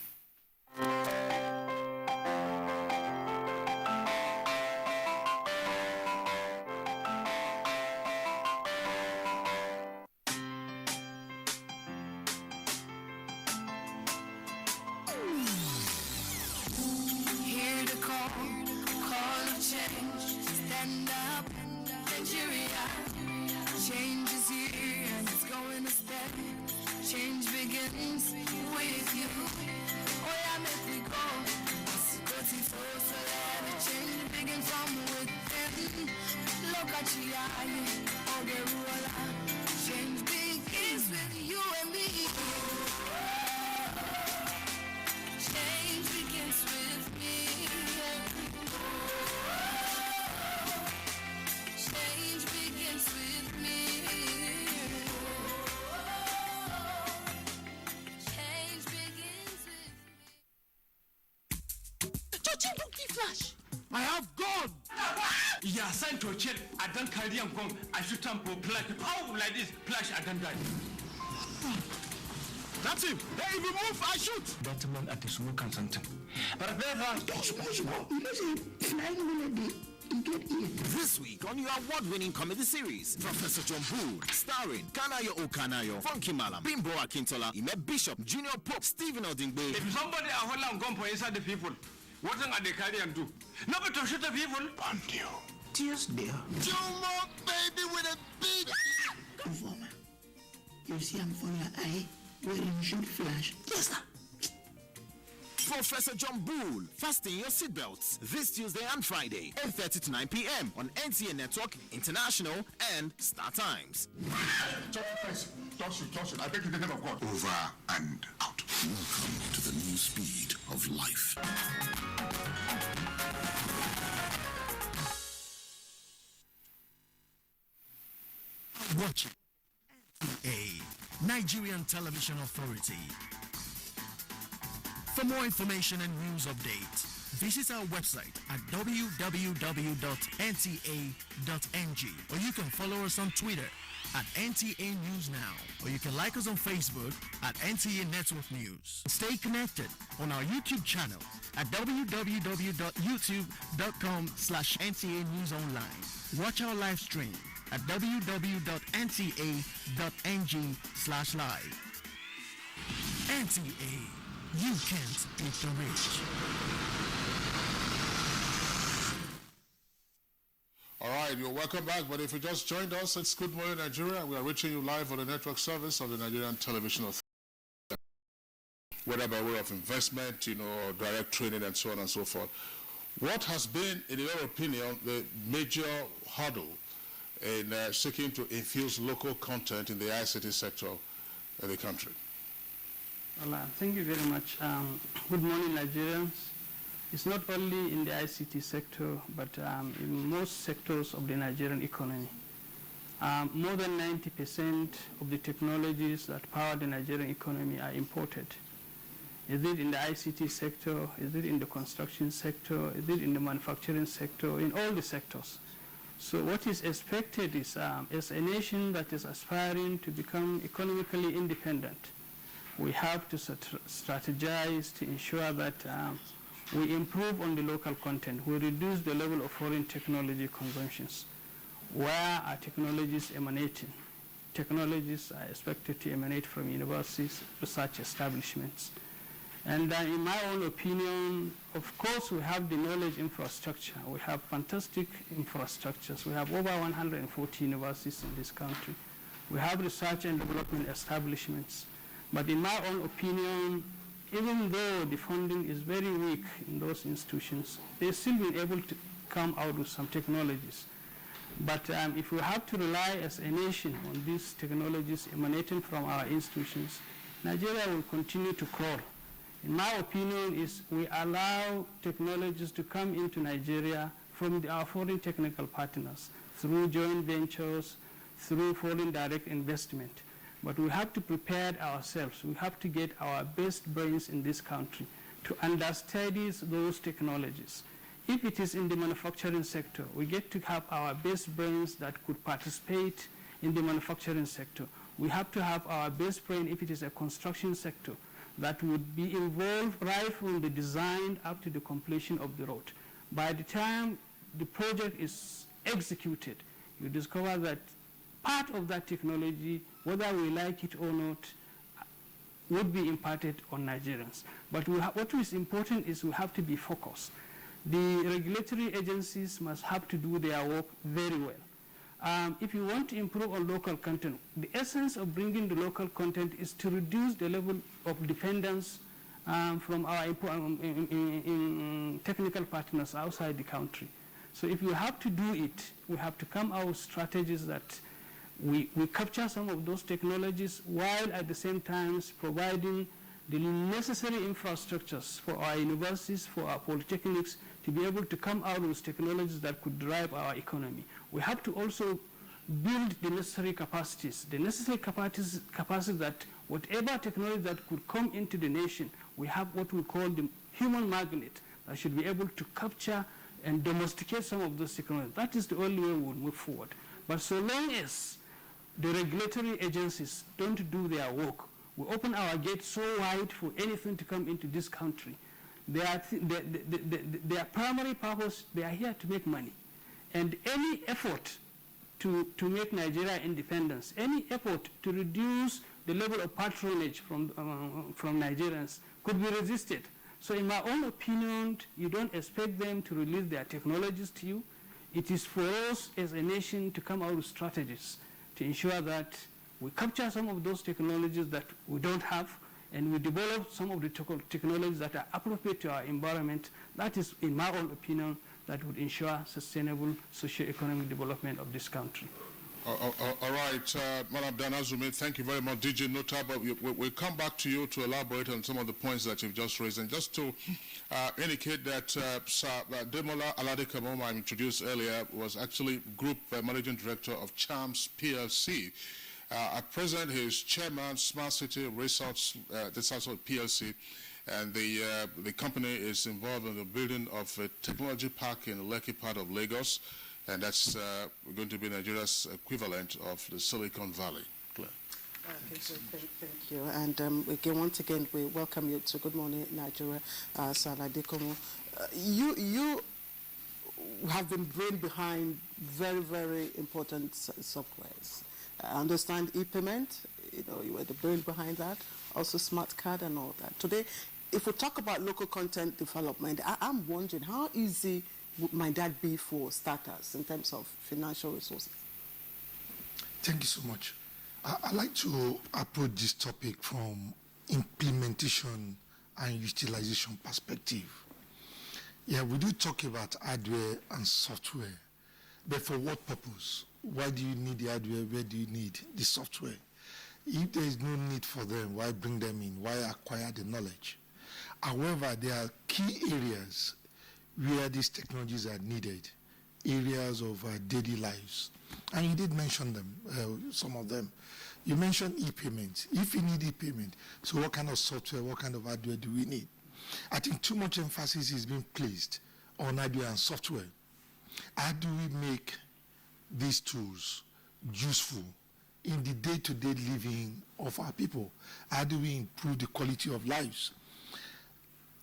Hear the call of change. Stand up, Nigeria. Change is here and it's going to stay. Change begins with you. Oh yeah, make we go. So let it change begin from within. Look at you, oh the change begins with you and me. Change begins with me. Change begins with me. Change begins with me. Don't give flash. I have gone. Yeah, sent to chill. I don't carry on gone. I shoot him for flash. Oh, like this. Flash, I don't die. That's him. Hey, if you move, I shoot. That man at the school can something. But This week on your award-winning comedy series, Professor John Bull, starring Kanayo Okanayo, Funky Malam, Bimbo Akintola, Ime Bishop, Junior Pope, Stephen Odingbe. if somebody are holding on gun for inside the people, what thing are they carry and do? Nobody to shoot the people. And you. Tears there. Jomo baby with a big Informer. You see I'm from your eye wearing shoot flash. Yes, sir. Professor John Bull, fasten your seatbelts this Tuesday and Friday, 8:30 to 9 p.m. on NTA Network, International, and Star Times. Touch it. I beg in the name of God. Over and out. Welcome to the new speed of life. Watching NTA, Nigerian Television Authority. For more information and news updates, visit our website at www.nta.ng, or you can follow us on Twitter at NTA News Now, or you can like us on Facebook at NTA Network News. Stay connected on our YouTube channel at www.youtube.com/NTA News Online. Watch our live stream at www.nta.ng/live. NTA, you can't beat the rich. All right, you're welcome back. But if you just joined us, it's Good Morning Nigeria. We are reaching you live on the network service of the Nigerian Television Authority. Whether by way of investment, or direct training and so on and so forth. What has been, in your opinion, the major hurdle in seeking to infuse local content in the ICT sector in the country? Well, thank you very much. Good morning, Nigerians. It's not only in the ICT sector, but in most sectors of the Nigerian economy. More than 90% of the technologies that power the Nigerian economy are imported. Is it in the ICT sector? Is it in the construction sector? Is it in the manufacturing sector? In all the sectors. So what is expected is, as a nation that is aspiring to become economically independent, we have to strategize to ensure that we improve on the local content. We reduce the level of foreign technology consumptions. Where are technologies emanating? Technologies are expected to emanate from universities, research establishments. And in my own opinion, of course, we have the knowledge infrastructure. We have fantastic infrastructures. We have over 140 universities in this country. We have research and development establishments. But in my own opinion, even though the funding is very weak in those institutions, they've still been able to come out with some technologies. But if we have to rely as a nation on these technologies emanating from our institutions, Nigeria will continue to crawl. In my opinion, is we allow technologies to come into Nigeria from our foreign technical partners through joint ventures, through foreign direct investment. But we have to prepare ourselves. We have to get our best brains in this country to understudy those technologies. If it is in the manufacturing sector, we get to have our best brains that could participate in the manufacturing sector. We have to have our best brain if it is a construction sector that would be involved right from the design up to the completion of the road. By the time the project is executed, you discover that part of that technology, whether we like it or not, would be imparted on Nigerians. But what is important is we have to be focused. The regulatory agencies must have to do their work very well. If you want to improve on local content, the essence of bringing the local content is to reduce the level of dependence from our technical partners outside the country. So if you have to do it, we have to come out with strategies that we capture some of those technologies while at the same time providing the necessary infrastructures for our universities, for our polytechnics, to be able to come out with technologies that could drive our economy. We have to also build the necessary capacities, that whatever technology that could come into the nation, we have what we call the human magnet that should be able to capture and domesticate some of those technologies. That is the only way we'll move forward. But so long as the regulatory agencies don't do their work, we open our gates so wide for anything to come into this country. Their primary purpose, they are here to make money. And any effort to make Nigeria independence, any effort to reduce the level of patronage from Nigerians could be resisted. So in my own opinion, you don't expect them to release their technologies to you. It is for us as a nation to come out with strategies to ensure that we capture some of those technologies that we don't have, and we develop some of the technologies that are appropriate to our environment. That is, in my own opinion, that would ensure sustainable socio-economic development of this country. All right, Madam Danazumi, thank you very much. DJ Nota, but we'll come back to you to elaborate on some of the points that you've just raised. And just to indicate that Sir Demola Alade-Kamoma, I introduced earlier, was actually Group Managing Director of CHAMS PLC. At present, he is Chairman, Smart City Resorts, PLC, and the company is involved in the building of a technology park in the Lekki part of Lagos. And that's going to be Nigeria's equivalent of the Silicon Valley. Claire. Okay, so thank you. And again, once again, we welcome you to Good Morning Nigeria, Salah Dekomo. You have been brain behind very, very important softwares. I understand e-payment, you were the brain behind that, also smart card and all that. Today, if we talk about local content development, I'm wondering how easy might that be for starters in terms of financial resources? Thank you so much. I'd like to approach this topic from implementation and utilization perspective. Yeah, we do talk about hardware and software, but for what purpose? Why do you need the hardware? Where do you need the software? If there is no need for them, why bring them in? Why acquire the knowledge? However, there are key areas where these technologies are needed, areas of daily lives. And you did mention them, some of them. You mentioned e-payment. If you need e-payment, so what kind of software, what kind of hardware do we need? I think too much emphasis is being placed on hardware and software. How do we make these tools useful in the day-to-day living of our people? How do we improve the quality of lives?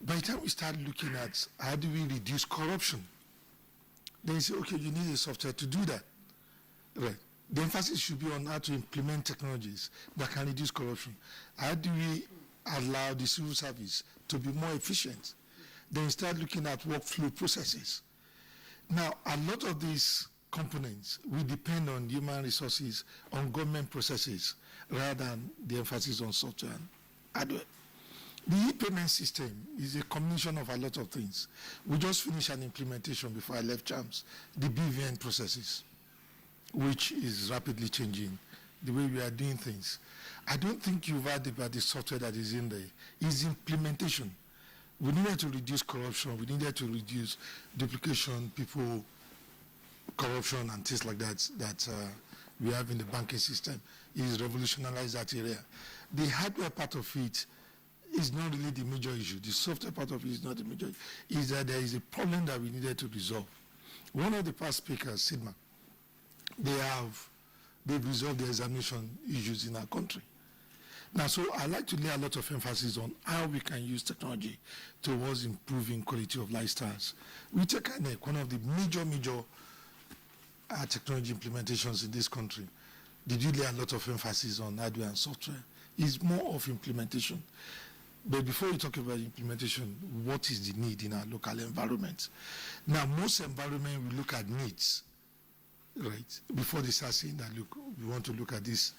By the time we start looking at how do we reduce corruption, then you say, okay, you need a software to do that. Right. The emphasis should be on how to implement technologies that can reduce corruption. How do we allow the civil service to be more efficient? Then start looking at workflow processes. Now, a lot of these components will depend on human resources, on government processes, rather than the emphasis on software and hardware. The e-payment system is a combination of a lot of things. We just finished an implementation before I left CHAMS, the BVN processes, which is rapidly changing the way we are doing things. I don't think you've heard about the software that is in there. It's implementation. We needed to reduce corruption. We needed to reduce duplication, people, corruption, and things like that we have in the banking system. It's revolutionized that area. The hardware part of it is not really the major issue. The software part of it is not the major issue. Is that there is a problem that we needed to resolve. One of the past speakers, Sidma, they've resolved the examination issues in our country. Now, so I like to lay a lot of emphasis on how we can use technology towards improving quality of lifestyles. We take one of the major technology implementations in this country. Did you lay a lot of emphasis on hardware and software? It's more of implementation. But before we talk about implementation, what is the need in our local environment? Now, most environments we look at needs, right? Before they start saying that, look, we want to look at this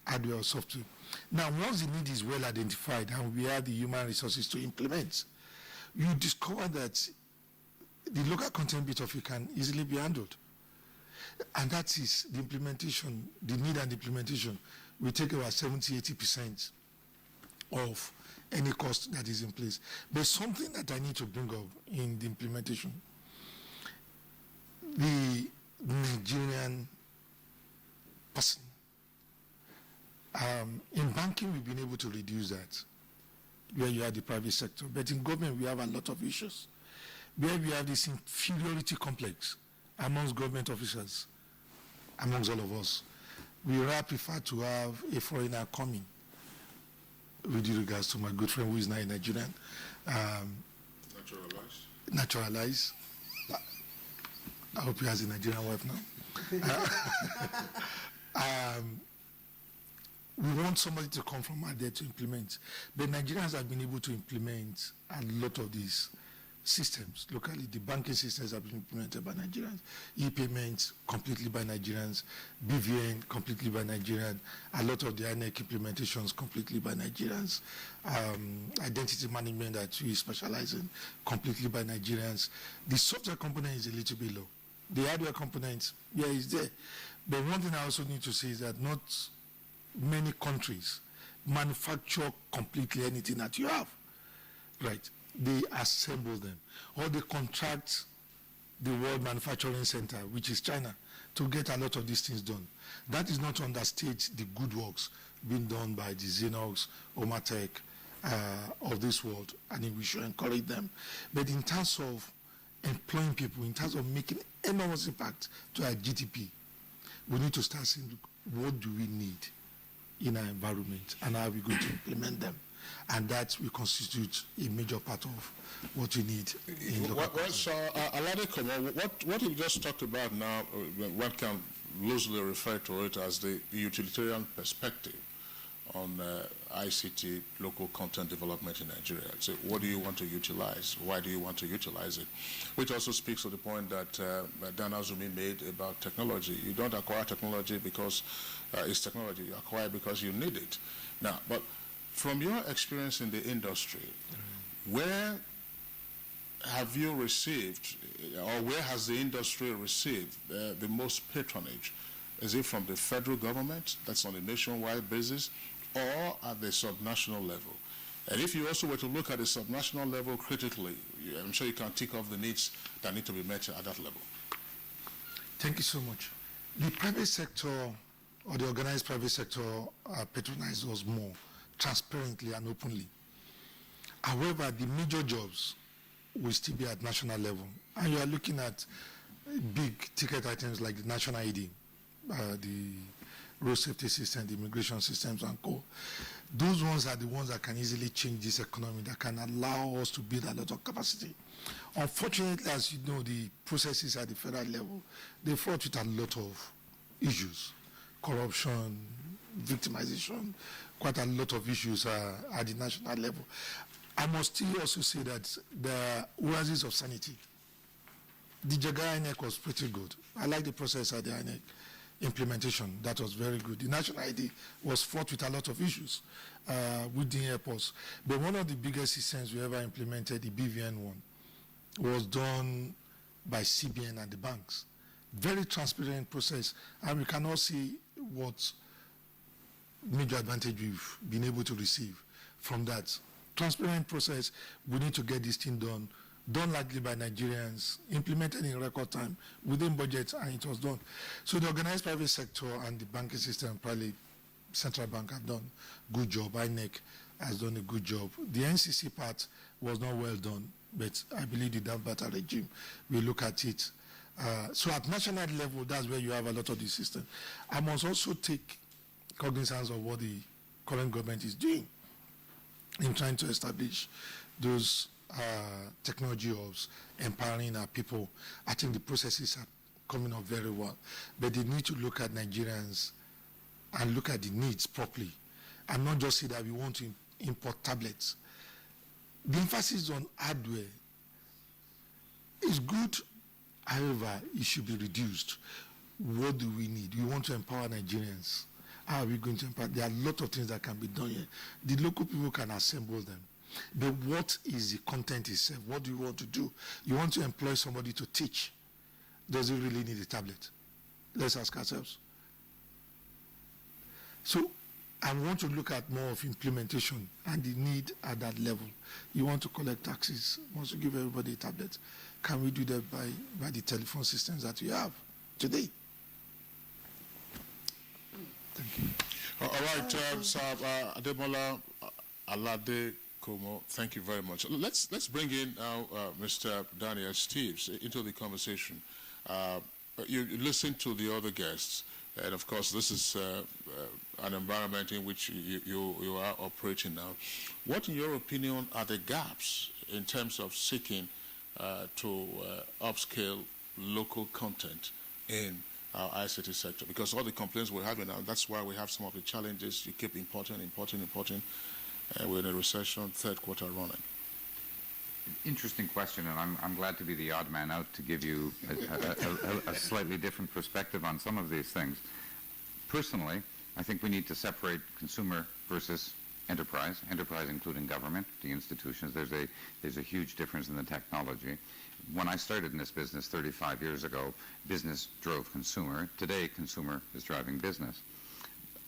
hardware or software. Now, once the need is well identified and we have the human resources to implement, you discover that the local content bit of it can easily be handled. And that is the implementation, the need and implementation will take about 70-80% of any cost that is in place. But something that I need to bring up in the implementation, the Nigerian person. In banking, we've been able to reduce that, where you have the private sector. But in government, we have a lot of issues, where we have this inferiority complex amongst government officers, amongst all of us. We rather prefer to have a foreigner coming, with regards to my good friend who is now a Nigerian. Naturalized. I hope he has a Nigerian wife now. We want somebody to come from out there to implement. But Nigerians have been able to implement a lot of these systems locally. The banking systems have been implemented by Nigerians, e-payments completely by Nigerians, BVN completely by Nigerians, a lot of the INEC implementations completely by Nigerians, identity management that we specialize in completely by Nigerians. The software component is a little bit low. The hardware component, yeah, is there. But one thing I also need to say is that not many countries manufacture completely anything that you have, right? They assemble them, or they contract the World Manufacturing Center, which is China, to get a lot of these things done. That is not to understate the good works being done by the Xenox, Omatech of this world, and we should encourage them. But in terms of employing people, in terms of making enormous impact to our GDP, we need to start saying, look, what do we need in our environment and how are we going to implement them? And that will constitute a major part of what we need in local what you just talked about now, one can loosely refer to it as the utilitarian perspective on ICT local content development in Nigeria. So what do you want to utilize? Why do you want to utilize it? Which also speaks to the point that Dana Zumi made about technology. You don't acquire technology because it's technology. You acquire because you need it. Now, but from your experience in the industry, where have you received, or where has the industry received the most patronage? Is it from the federal government, that's on a nationwide basis, or at the subnational level? And if you also were to look at the subnational level critically, I'm sure you can tick off the needs that need to be met at that level. Thank you so much. The private sector, or the organized private sector, patronized us more transparently and openly. However, the major jobs will still be at national level. And you are looking at big ticket items like the national ID, the road safety system, the immigration systems, and co. Those ones are the ones that can easily change this economy, that can allow us to build a lot of capacity. Unfortunately, as you know, the processes at the federal level, they fought with a lot of issues. Corruption, victimization, quite a lot of issues at the national level. I must still also say that the oasis of sanity, the Jaga INEC was pretty good. I like the process at the INEC implementation. That was very good. The national ID was fought with a lot of issues with the airports. But one of the biggest systems we ever implemented, the BVN one, was done by CBN and the banks. Very transparent process, and we can all see what major advantage we've been able to receive from that. Transparent process, we need to get this thing done largely by Nigerians, implemented in record time, within budget, and it was done. So the organized private sector and the banking system, probably central bank, have done a good job. INEC has done a good job. The NCC part was not well done, but I believe the Dambata regime will look at it. So at national level, that's where you have a lot of the system. I must also take cognizance of what the current government is doing in trying to establish those technology hubs, empowering our people. I think the processes are coming up very well. But they need to look at Nigerians and look at the needs properly, and not just say that we want to import tablets. The emphasis on hardware is good. However, it should be reduced. What do we need? We want to empower Nigerians. How are we going to empower? There are a lot of things that can be done here. The local people can assemble them. But what is the content itself? What do you want to do? You want to employ somebody to teach. Does he really need a tablet? Let's ask ourselves. So I want to look at more of implementation and the need at that level. You want to collect taxes, want to give everybody a tablet. Can we do that by the telephone systems that we have today? Thank you. All right, Ademola Alade Komo, thank you very much. Let's bring in now Mr. Daniel Steves into the conversation. You listen to the other guests, and of course this is an environment in which you are operating now. What, in your opinion, are the gaps in terms of seeking to upscale local content in our ICT sector? Because all the complaints we're having now, that's why we have some of the challenges. You keep importing. We're in a recession, third quarter running. Interesting question, and I'm glad to be the odd man out to give you a slightly different perspective on some of these things. Personally, I think we need to separate consumer versus enterprise including government, the institutions. There's a huge difference in the technology. When I started in this business 35 years ago, business drove consumer. Today, consumer is driving business.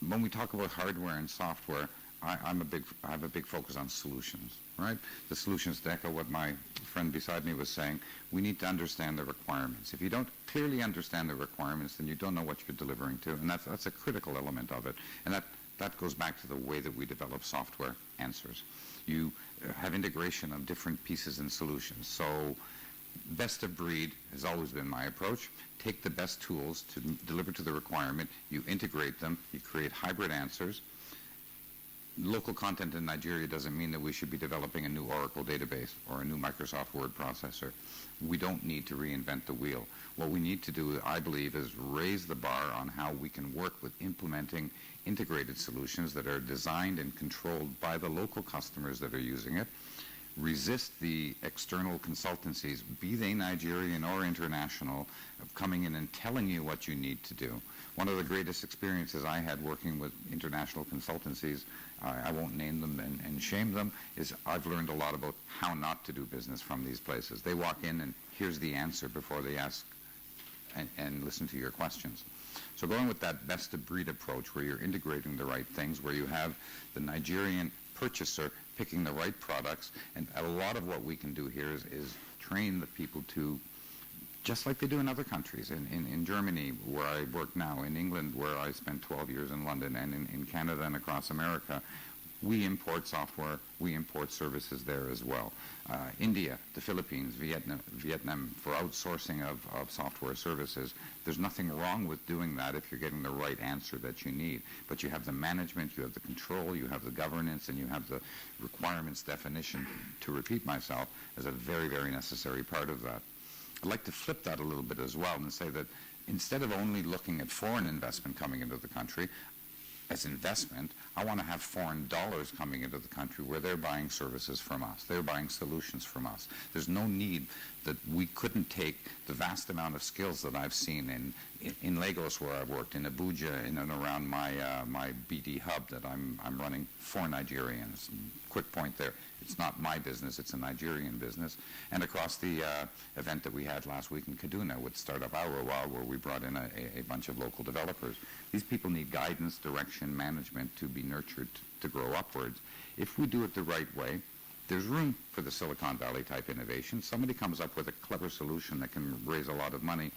When we talk about hardware and software, I have a big focus on solutions, right? The solutions, to echo what my friend beside me was saying, we need to understand the requirements. If you don't clearly understand the requirements, then you don't know what you're delivering to, and that's a critical element of it. And that goes back to the way that we develop software answers. You have integration of different pieces and solutions. So Best of breed has always been my approach. Take the best tools to deliver to the requirement, you integrate them, you create hybrid answers. Local content in Nigeria doesn't mean that we should be developing a new Oracle database or a new Microsoft Word processor. We don't need to reinvent the wheel. What we need to do, I believe, is raise the bar on how we can work with implementing integrated solutions that are designed and controlled by the local customers that are using it. Resist the external consultancies, be they Nigerian or international, of coming in and telling you what you need to do. One of the greatest experiences I had working with international consultancies, I won't name them and shame them, is I've learned a lot about how not to do business from these places. They walk in and here's the answer before they ask and listen to your questions. So going with that best of breed approach where you're integrating the right things, where you have the Nigerian purchaser picking the right products, and a lot of what we can do here is train the people to, just like they do in other countries, in Germany where I work now, in England where I spent 12 years in London, and in Canada and across America. We import software, we import services there as well. India, the Philippines, Vietnam for outsourcing of software services. There's nothing wrong with doing that if you're getting the right answer that you need. But you have the management, you have the control, you have the governance, and you have the requirements definition, to repeat myself, as a very, very necessary part of that. I'd like to flip that a little bit as well and say that instead of only looking at foreign investment coming into the country, as investment, I want to have foreign dollars coming into the country where they're buying services from us. They're buying solutions from us. There's no need that we couldn't take the vast amount of skills that I've seen in Lagos where I've worked, in Abuja, in and around my BD hub that I'm running for Nigerians. Quick point there. It's not my business, it's a Nigerian business. And across the event that we had last week in Kaduna with Startup Aurora, where we brought in a bunch of local developers. These people need guidance, direction, management to be nurtured to grow upwards. If we do it the right way, there's room for the Silicon Valley type innovation. Somebody comes up with a clever solution that can raise a lot of money,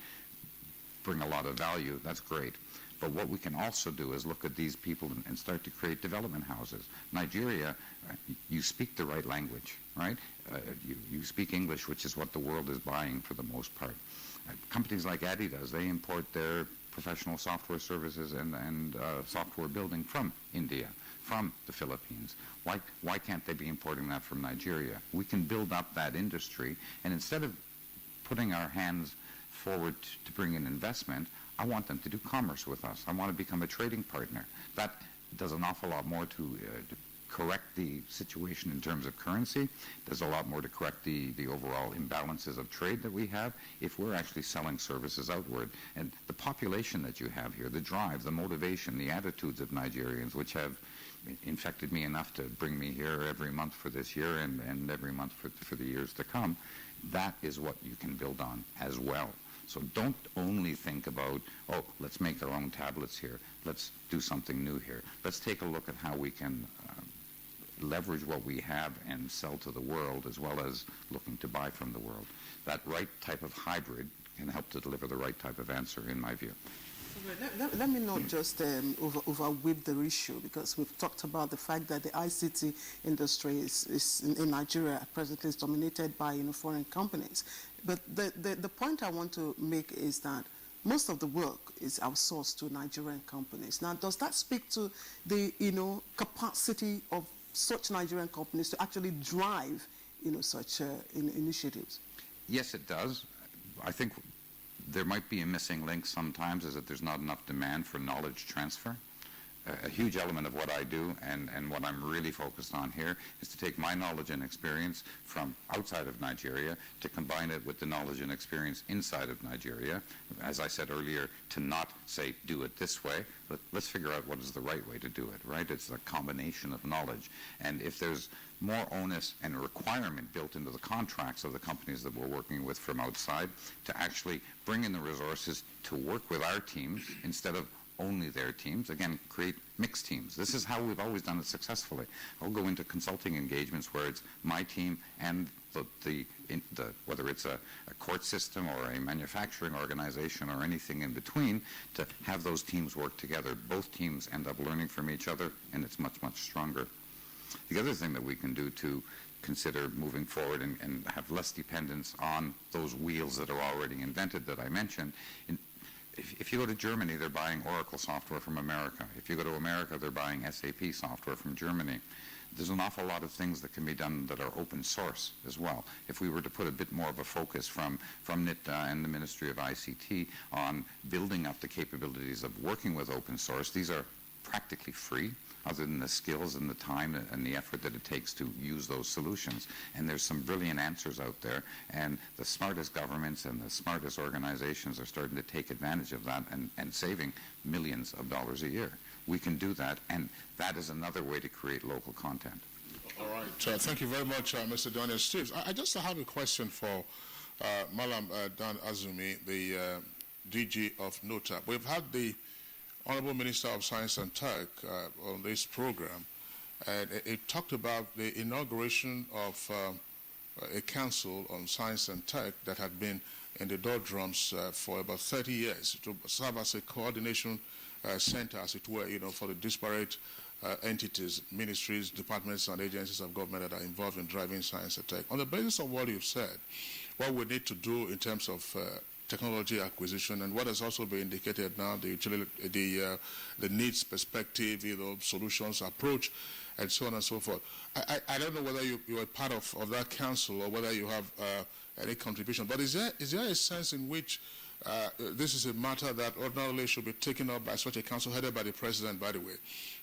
bring a lot of value, that's great. But what we can also do is look at these people and start to create development houses. Nigeria, you speak the right language, right? You speak English, which is what the world is buying for the most part. Companies like Adidas, they import their professional software services and software building from India, from the Philippines. Why can't they be importing that from Nigeria? We can build up that industry, and instead of putting our hands forward to bring in investment, I want them to do commerce with us. I want to become a trading partner. That does an awful lot more to correct the situation in terms of currency, does a lot more to correct the overall imbalances of trade that we have if we're actually selling services outward. And the population that you have here, the drive, the motivation, the attitudes of Nigerians, which have infected me enough to bring me here every month for this year and every month for the years to come, that is what you can build on as well. So don't only think about, oh, let's make our own tablets here. Let's do something new here. Let's take a look at how we can leverage what we have and sell to the world, as well as looking to buy from the world. That right type of hybrid can help to deliver the right type of answer, in my view. Let me not just overweight the issue, because we've talked about the fact that the ICT industry is in Nigeria presently is dominated by foreign companies. But the point I want to make is that most of the work is outsourced to Nigerian companies. Now, does that speak to the capacity of such Nigerian companies to actually drive such initiatives? Yes, it does. I think there might be a missing link sometimes, is that there's not enough demand for knowledge transfer. A huge element of what I do and what I'm really focused on here is to take my knowledge and experience from outside of Nigeria to combine it with the knowledge and experience inside of Nigeria. As I said earlier, to not say, do it this way, but let's figure out what is the right way to do it, right? It's a combination of knowledge. And if there's more onus and requirement built into the contracts of the companies that we're working with from outside to actually bring in the resources to work with our teams instead of only their teams. Again, create mixed teams. This is how we've always done it successfully. I'll go into consulting engagements where it's my team and whether it's a court system or a manufacturing organization or anything in between, to have those teams work together. Both teams end up learning from each other, and it's much, much stronger. The other thing that we can do to consider moving forward and have less dependence on those wheels that are already invented that I mentioned. If you go to Germany, they're buying Oracle software from America. If you go to America, they're buying SAP software from Germany. There's an awful lot of things that can be done that are open source as well. If we were to put a bit more of a focus from NTA and the Ministry of ICT on building up the capabilities of working with open source, these are practically free, other than the skills and the time and the effort that it takes to use those solutions. And there's some brilliant answers out there, and the smartest governments and the smartest organizations are starting to take advantage of that and saving millions of dollars a year. We can do that, and that is another way to create local content. All right. Thank you very much, Mr. Daniel Steves. I just have a question for Malam Dan Azumi, the DG of NOTAP. We've had the Honorable Minister of Science and Tech on this program, and it talked about the inauguration of a council on science and tech that had been in the doldrums for about 30 years to serve as a coordination center, as it were, for the disparate entities, ministries, departments, and agencies of government that are involved in driving science and tech. On the basis of what you've said, what we need to do in terms of technology acquisition, and what has also been indicated now, the needs perspective, solutions approach, and so on and so forth. I don't know whether you're a part of that council or whether you have any contribution, but is there a sense in which this is a matter that ordinarily should be taken up by such a council, headed by the President, by the way,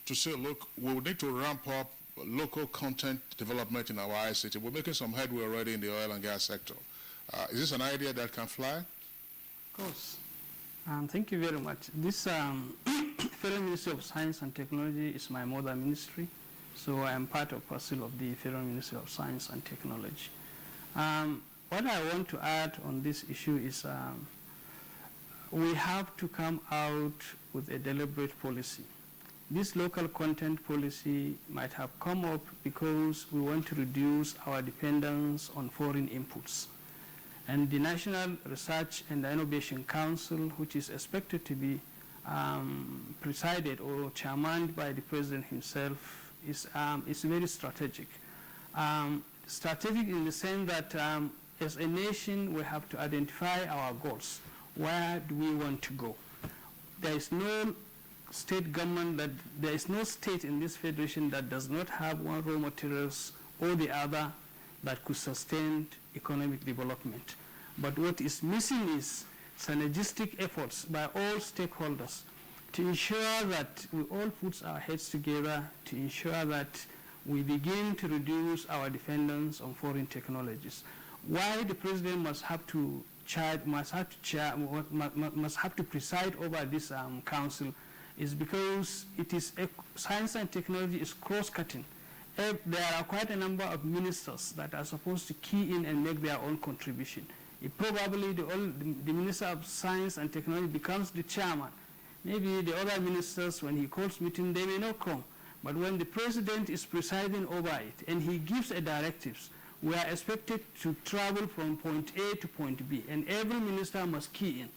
to say, look, we need to ramp up local content development in our ICT. We're making some headway already in the oil and gas sector. Is this an idea that can fly? Of course. Thank you very much. This Federal Ministry of Science and Technology is my mother ministry, so I am part of parcel of the Federal Ministry of Science and Technology. What I want to add on this issue is we have to come out with a deliberate policy. This local content policy might have come up because we want to reduce our dependence on foreign inputs. And the National Research and Innovation Council, which is expected to be presided or chairmaned by the President himself, is very strategic. Strategic in the sense that as a nation, we have to identify our goals. Where do we want to go? There is no state government there is no state in this federation that does not have one raw materials or the other that could sustain economic development. But what is missing is synergistic efforts by all stakeholders to ensure that we all put our heads together to ensure that we begin to reduce our dependence on foreign technologies. Why the President must have to preside over this council is because it is science and technology is cross-cutting. There are quite a number of ministers that are supposed to key in and make their own contribution. If probably the Minister of Science and Technology becomes the chairman, maybe the other ministers, when he calls meeting, they may not come. But when the President is presiding over it and he gives a directives, we are expected to travel from point A to point B, and every minister must key in.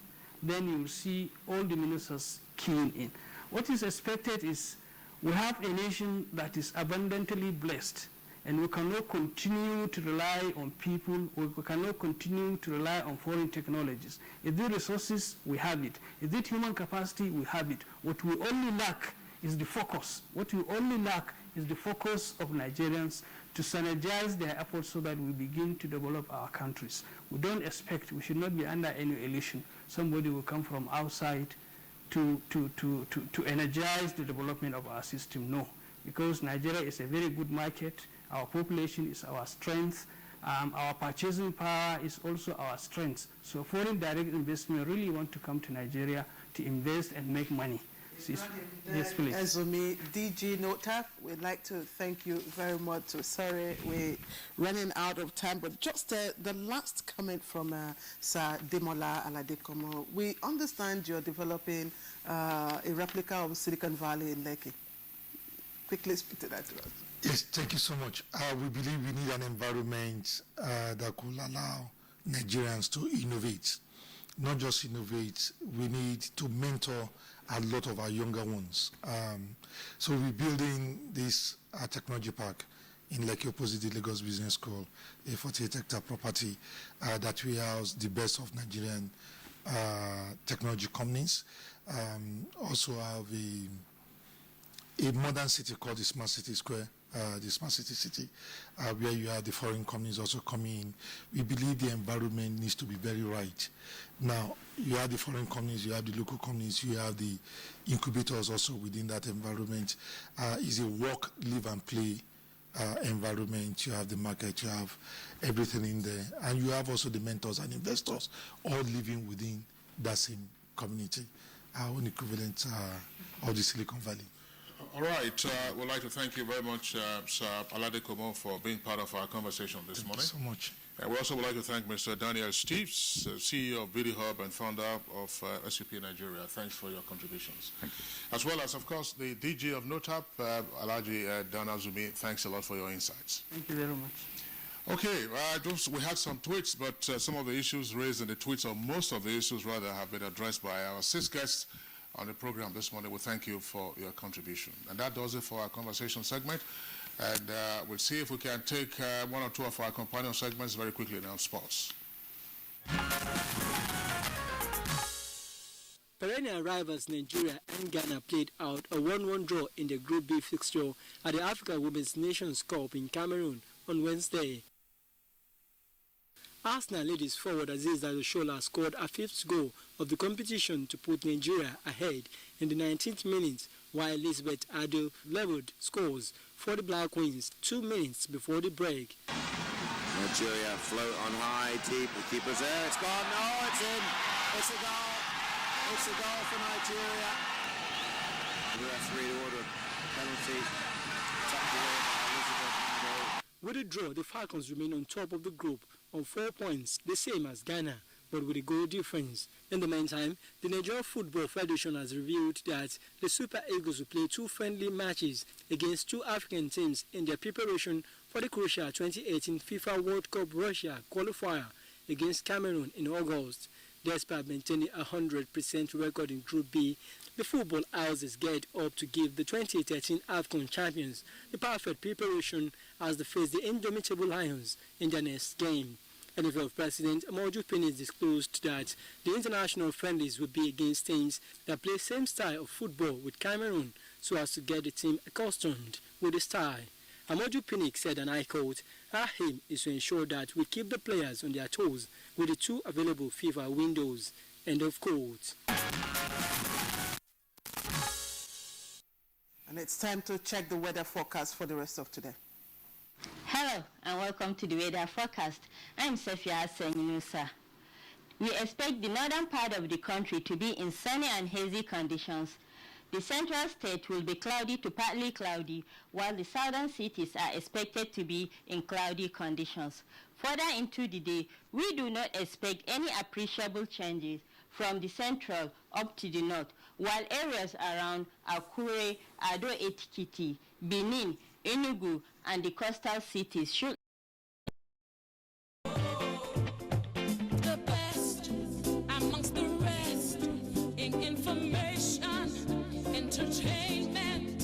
Then you will see all the ministers keying in. What is expected is we have a nation that is abundantly blessed, and we cannot continue to rely on people, we cannot continue to rely on foreign technologies. If the resources, we have it. If the human capacity, we have it. What we only lack is the focus. What we only lack is the focus of Nigerians to synergize their efforts so that we begin to develop our countries. We don't expect, we should not be under any illusion. Somebody will come from outside to energize the development of our system. No, because Nigeria is a very good market. Our population is our strength. Our purchasing power is also our strength. So foreign direct investment really want to come to Nigeria to invest and make money. Yes, please. Azumi, DG NOTAP, we'd like to thank you very much. Sorry, we're running out of time, but just the last comment from Sir Demola Aladekomo. We understand you're developing a replica of Silicon Valley in Lekki. Quickly speak to that to us. Yes, thank you so much. We believe we need an environment that could allow Nigerians to innovate. Not just innovate, we need to mentor a lot of our younger ones. So we're building this Technology Park in Lekki opposite the Lagos Business School, a 48-hectare property that we house the best of Nigerian technology companies. Also have a modern city called the Smart City Square, the Smart City City, where you have the foreign companies also coming in. We believe the environment needs to be very right. Now, you have the foreign companies, you have the local companies, you have the incubators also within that environment. It's a work, live and play environment. You have the market, you have everything in there. And you have also the mentors and investors all living within that same community, our own equivalent of the Silicon Valley. All right. We'd like to thank you very much, Sir Alade Komo, for being part of our conversation this morning. Thank you so much. And we also would like to thank Mr. Daniel Steves, CEO of BD Hub and founder of SUP Nigeria. Thanks for your contributions. Thank you. As well as, of course, the DG of NOTAP, Alhaji Dana Zumi. Thanks a lot for your insights. Thank you very much. Okay, we had some tweets, but some of the issues raised in the tweets, or most of the issues rather, have been addressed by our 6 guests on the program this morning. We thank you for your contribution. And that does it for our conversation segment. And we'll see if we can take 1 or 2 of our companion segments very quickly now. Sports. Perennial rivals Nigeria and Ghana played out a 1-1 draw in the Group B fixture at the African Women's Nations Cup in Cameroon on Wednesday. Arsenal ladies forward Aziz Adoshola scored a 5th goal of the competition to put Nigeria ahead in the 19th minute, while Elizabeth Ado leveled scores for the Black Queens 2 minutes before the break. Nigeria float on high, deep, the keeper's there, it's gone, no, it's in, it's a goal, it's a goal for Nigeria. The referee ordered penalty, tucked away by Elizabeth Ado. With a draw, the Falcons remain on top of the group on 4 points, the same as Ghana, but with a goal difference. In the meantime, the Nigerian Football Federation has revealed that the Super Eagles will play 2 friendly matches against 2 African teams in their preparation for the crucial 2018 FIFA World Cup Russia qualifier against Cameroon in August. Despite maintaining a 100% record in Group B, the football houses get up to give the 2013 AFCON champions the perfect preparation as they face the indomitable Lions in their next game. NFL President Amoju Pinnick disclosed that the international friendlies will be against teams that play same style of football with Cameroon so as to get the team accustomed with the style. Amoju Pinnick said, and I quote, "Our aim is to ensure that we keep the players on their toes with the 2 available FIFA windows." End of quote. And it's time to check the weather forecast for the rest of today. Hello and welcome to the weather forecast. I'm Safia Senyinusa. We expect the northern part of the country to be in sunny and hazy conditions. The central state will be cloudy to partly cloudy, while the southern cities are expected to be in cloudy conditions. Further into the day, we do not expect any appreciable changes from the central up to the north, while areas around Akure, Ado Ekiti, Benin, Enugu, and the coastal cities should The best amongst the rest in information, entertainment,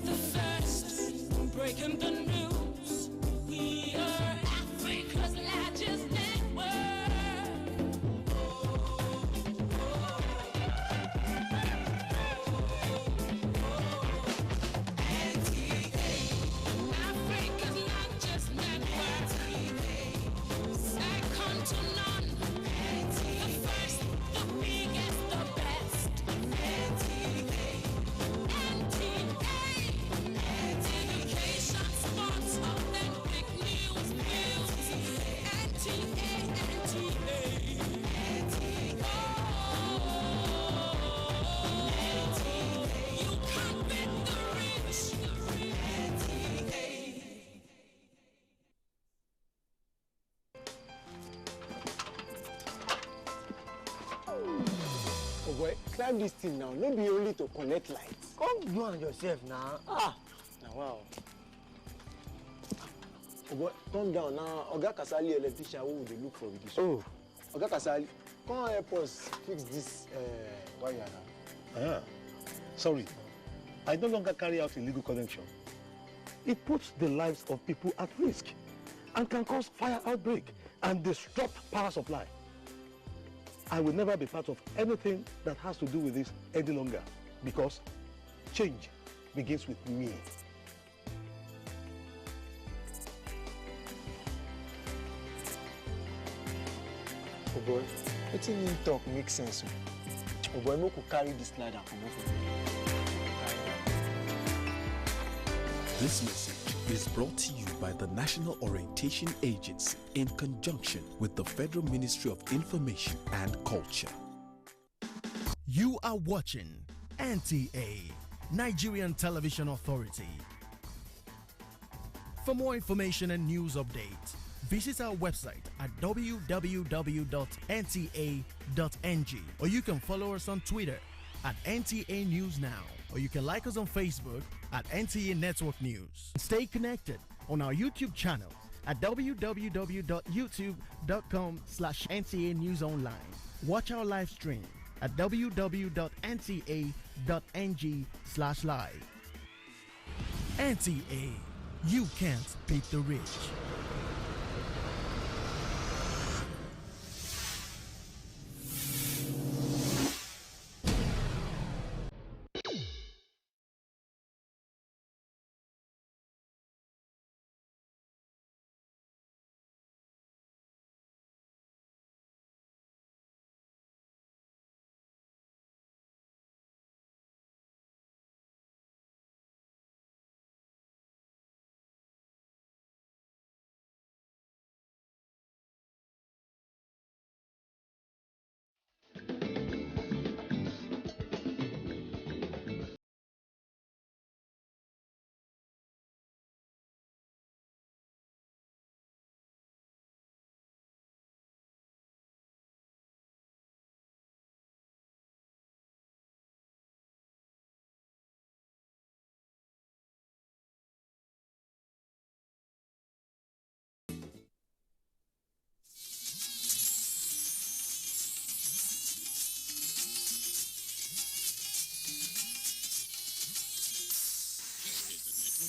the first breaking the news. We are Africa's largest network. Africa's largest network. Second to none. The first, the biggest, the best. NTA. Education, sports, authentic news. NTA. You can't beat the rich. Oh boy, climb this thing now. No be only to connect lights. Come you and yourself now. Now wow. Oh boy, come down now. Oga Kasali electrician who they look for with this. Oh, Oga Kasali, come help us fix this wire now. Sorry, I no longer carry out illegal connection. it puts the lives of people at risk and can cause fire outbreak and disrupt power supply. I will never be part of anything that has to do with this any longer, because change begins with me. Oh boy, wetin him talk make sense. Oh boy, make we carry this slide and comot from here. This message is brought to you by the National Orientation Agency in conjunction with the Federal Ministry of Information and Culture. You are watching NTA, Nigerian Television Authority. For more information and news updates, visit our website at www.nta.ng, or you can follow us on Twitter at NTA News Now, or you can like us on Facebook at NTA Network News. Stay connected on our YouTube channel at www.youtube.com/NTA News Online. Watch our live stream at www.nta.ng/live. NTA, you can't beat the rich.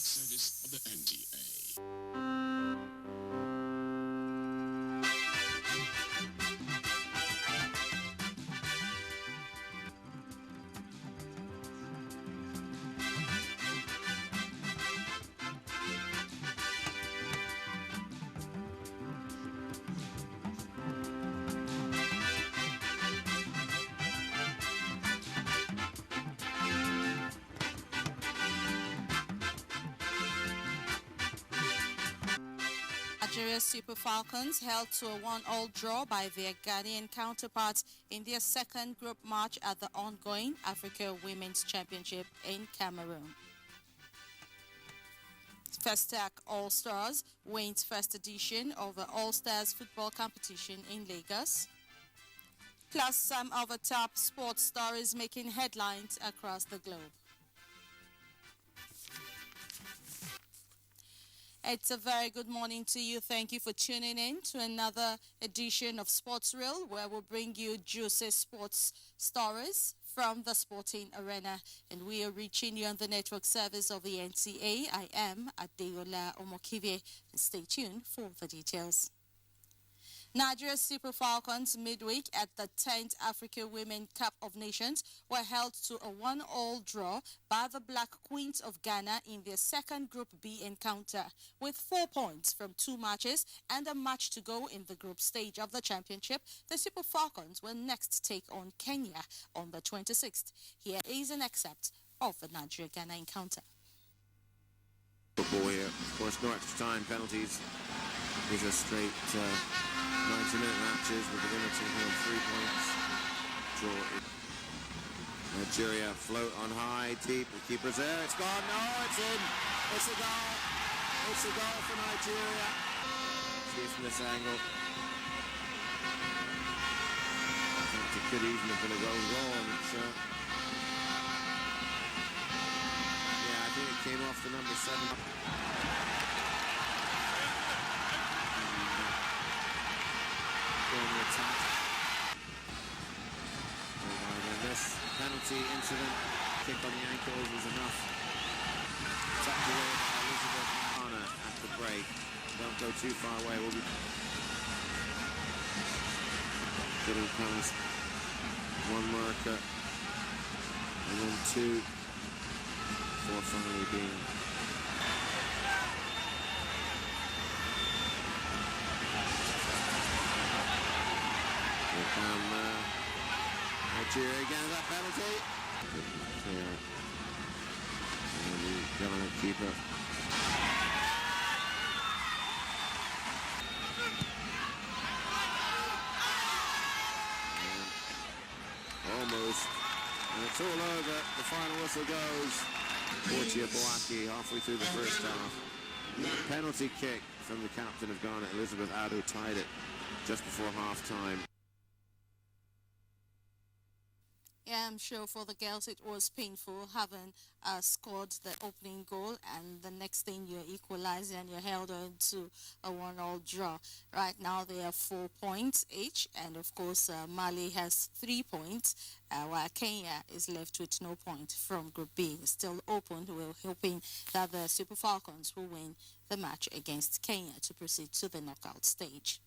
Service of the NTA. Nigeria Super Falcons held to a 1-1 draw by their Ghanaian counterparts in their second group match at the ongoing Africa Women's Championship in Cameroon. Festac All-Stars wins first edition of the All-Stars football competition in Lagos. Plus some of the top sports stories making headlines across the globe. It's a very good morning to you. Thank you for tuning in to another edition of Sports Reel, where we'll bring you juicy sports stories from the sporting arena. And we are reaching you on the network service of the NTA. I am Adeola Omokive. Stay tuned for the details. Nigeria Super Falcons midweek at the 10th Africa Women Cup of Nations were held to a 1-1 draw by the Black Queens of Ghana in their second Group B encounter. With 4 points from 2 matches and a match to go in the group stage of the championship, the Super Falcons will next take on Kenya on the 26th. Here is an excerpt of the Nigeria-Ghana encounter. Football here, of course, no extra time penalties. These are straight 90-minute matches with the winner taking on 3 points. Draw. Nigeria float on high, deep. The keeper's there. It's gone. No, it's in. It's a goal. It's a goal for Nigeria. See it from this angle. I think it could even have been a goal. Yeah, I think it came off the number 7. This penalty incident, kick on the ankles was enough. Tucked away by Elizabeth break. Don't go too far away. We'll be getting past one marker and then two before finally being here come Nigeria again, that penalty. Clear. And the government keeper. Almost. And it's all over. The final whistle goes. Portia Boaki halfway through the first half. Penalty kick from the captain of Ghana, Elizabeth Ado, tied it just before half-time. Yeah, I'm sure for the girls it was painful having scored the opening goal, and the next thing you're equalizing and you're held on to a 1-1 draw. Right now they have 4 points each, and of course Mali has 3 points, while Kenya is left with no point from Group B. It's still open. We're hoping that the Super Falcons will win the match against Kenya to proceed to the knockout stage.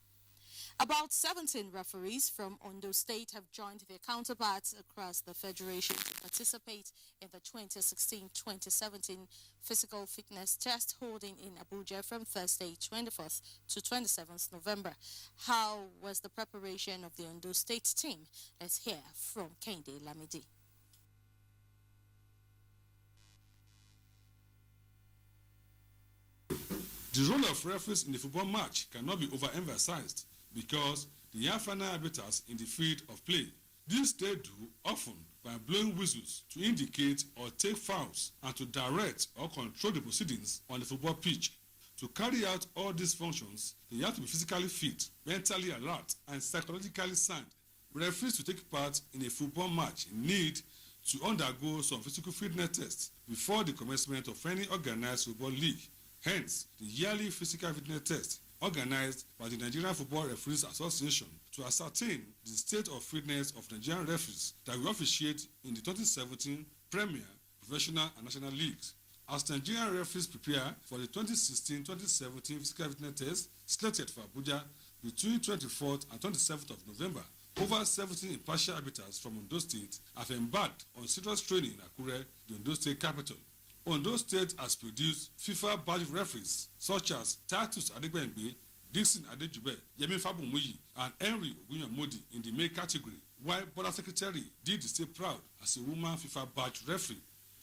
About 17 referees from Ondo State have joined their counterparts across the federation to participate in the 2016-2017 physical fitness test holding in Abuja from Thursday 24th to 27th November. How was the preparation of the Ondo State team? Let's hear from Kende Lamidi. The role of referees in the football match cannot be overemphasized, because they are final arbiters in the field of play. This they do often by blowing whistles to indicate or take fouls and to direct or control the proceedings on the football pitch. To carry out all these functions, they have to be physically fit, mentally alert, and psychologically sound. Referees to take part in a football match need to undergo some physical fitness tests before the commencement of any organized football league. Hence, the yearly physical fitness test organized by the Nigerian Football Referees Association to ascertain the state of fitness of Nigerian referees that will officiate in the 2017 Premier, Professional and National Leagues. As Nigerian referees prepare for the 2016-2017 physical fitness test slated for Abuja between 24th and 27th of November, over 17 impartial arbiters from Ondo State have embarked on serious training in Akure, the Ondo State capital. Ondo State has produced FIFA badge referees such as Titus Adegbengbe, Dixon Adejube, Yemi Fabunmuyi, and Henry Ogunyamodi in the male category, while Board Secretary did stay proud as a woman FIFA badge referee.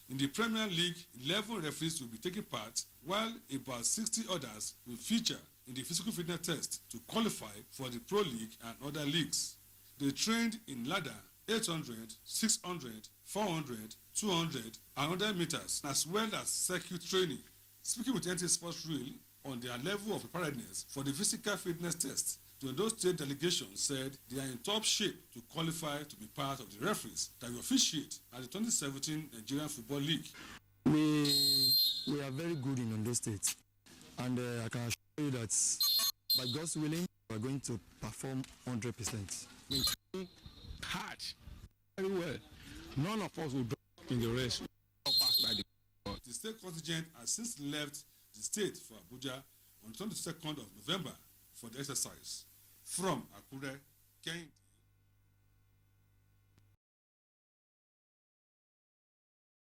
In the Premier League, 11 referees will be taking part, while about 60 others will feature in the physical fitness test to qualify for the Pro League and other leagues. They trained in ladder, 800, 600, 400, 200, and 100 meters, as well as circuit training. Speaking with NTA Sports Reel on their level of preparedness for the physical fitness test, the Ondo State delegation said they are in top shape to qualify to be part of the referees that will officiate at the 2017 Nigerian Football League. We are very good in Ondo State, and I can assure you that by God's willing, we are going to perform 100%. We train hard, very well. None of us will drop in the race. The state contingent has since left the state for Abuja on the 22nd of November for the exercise. From Akure, Kenya.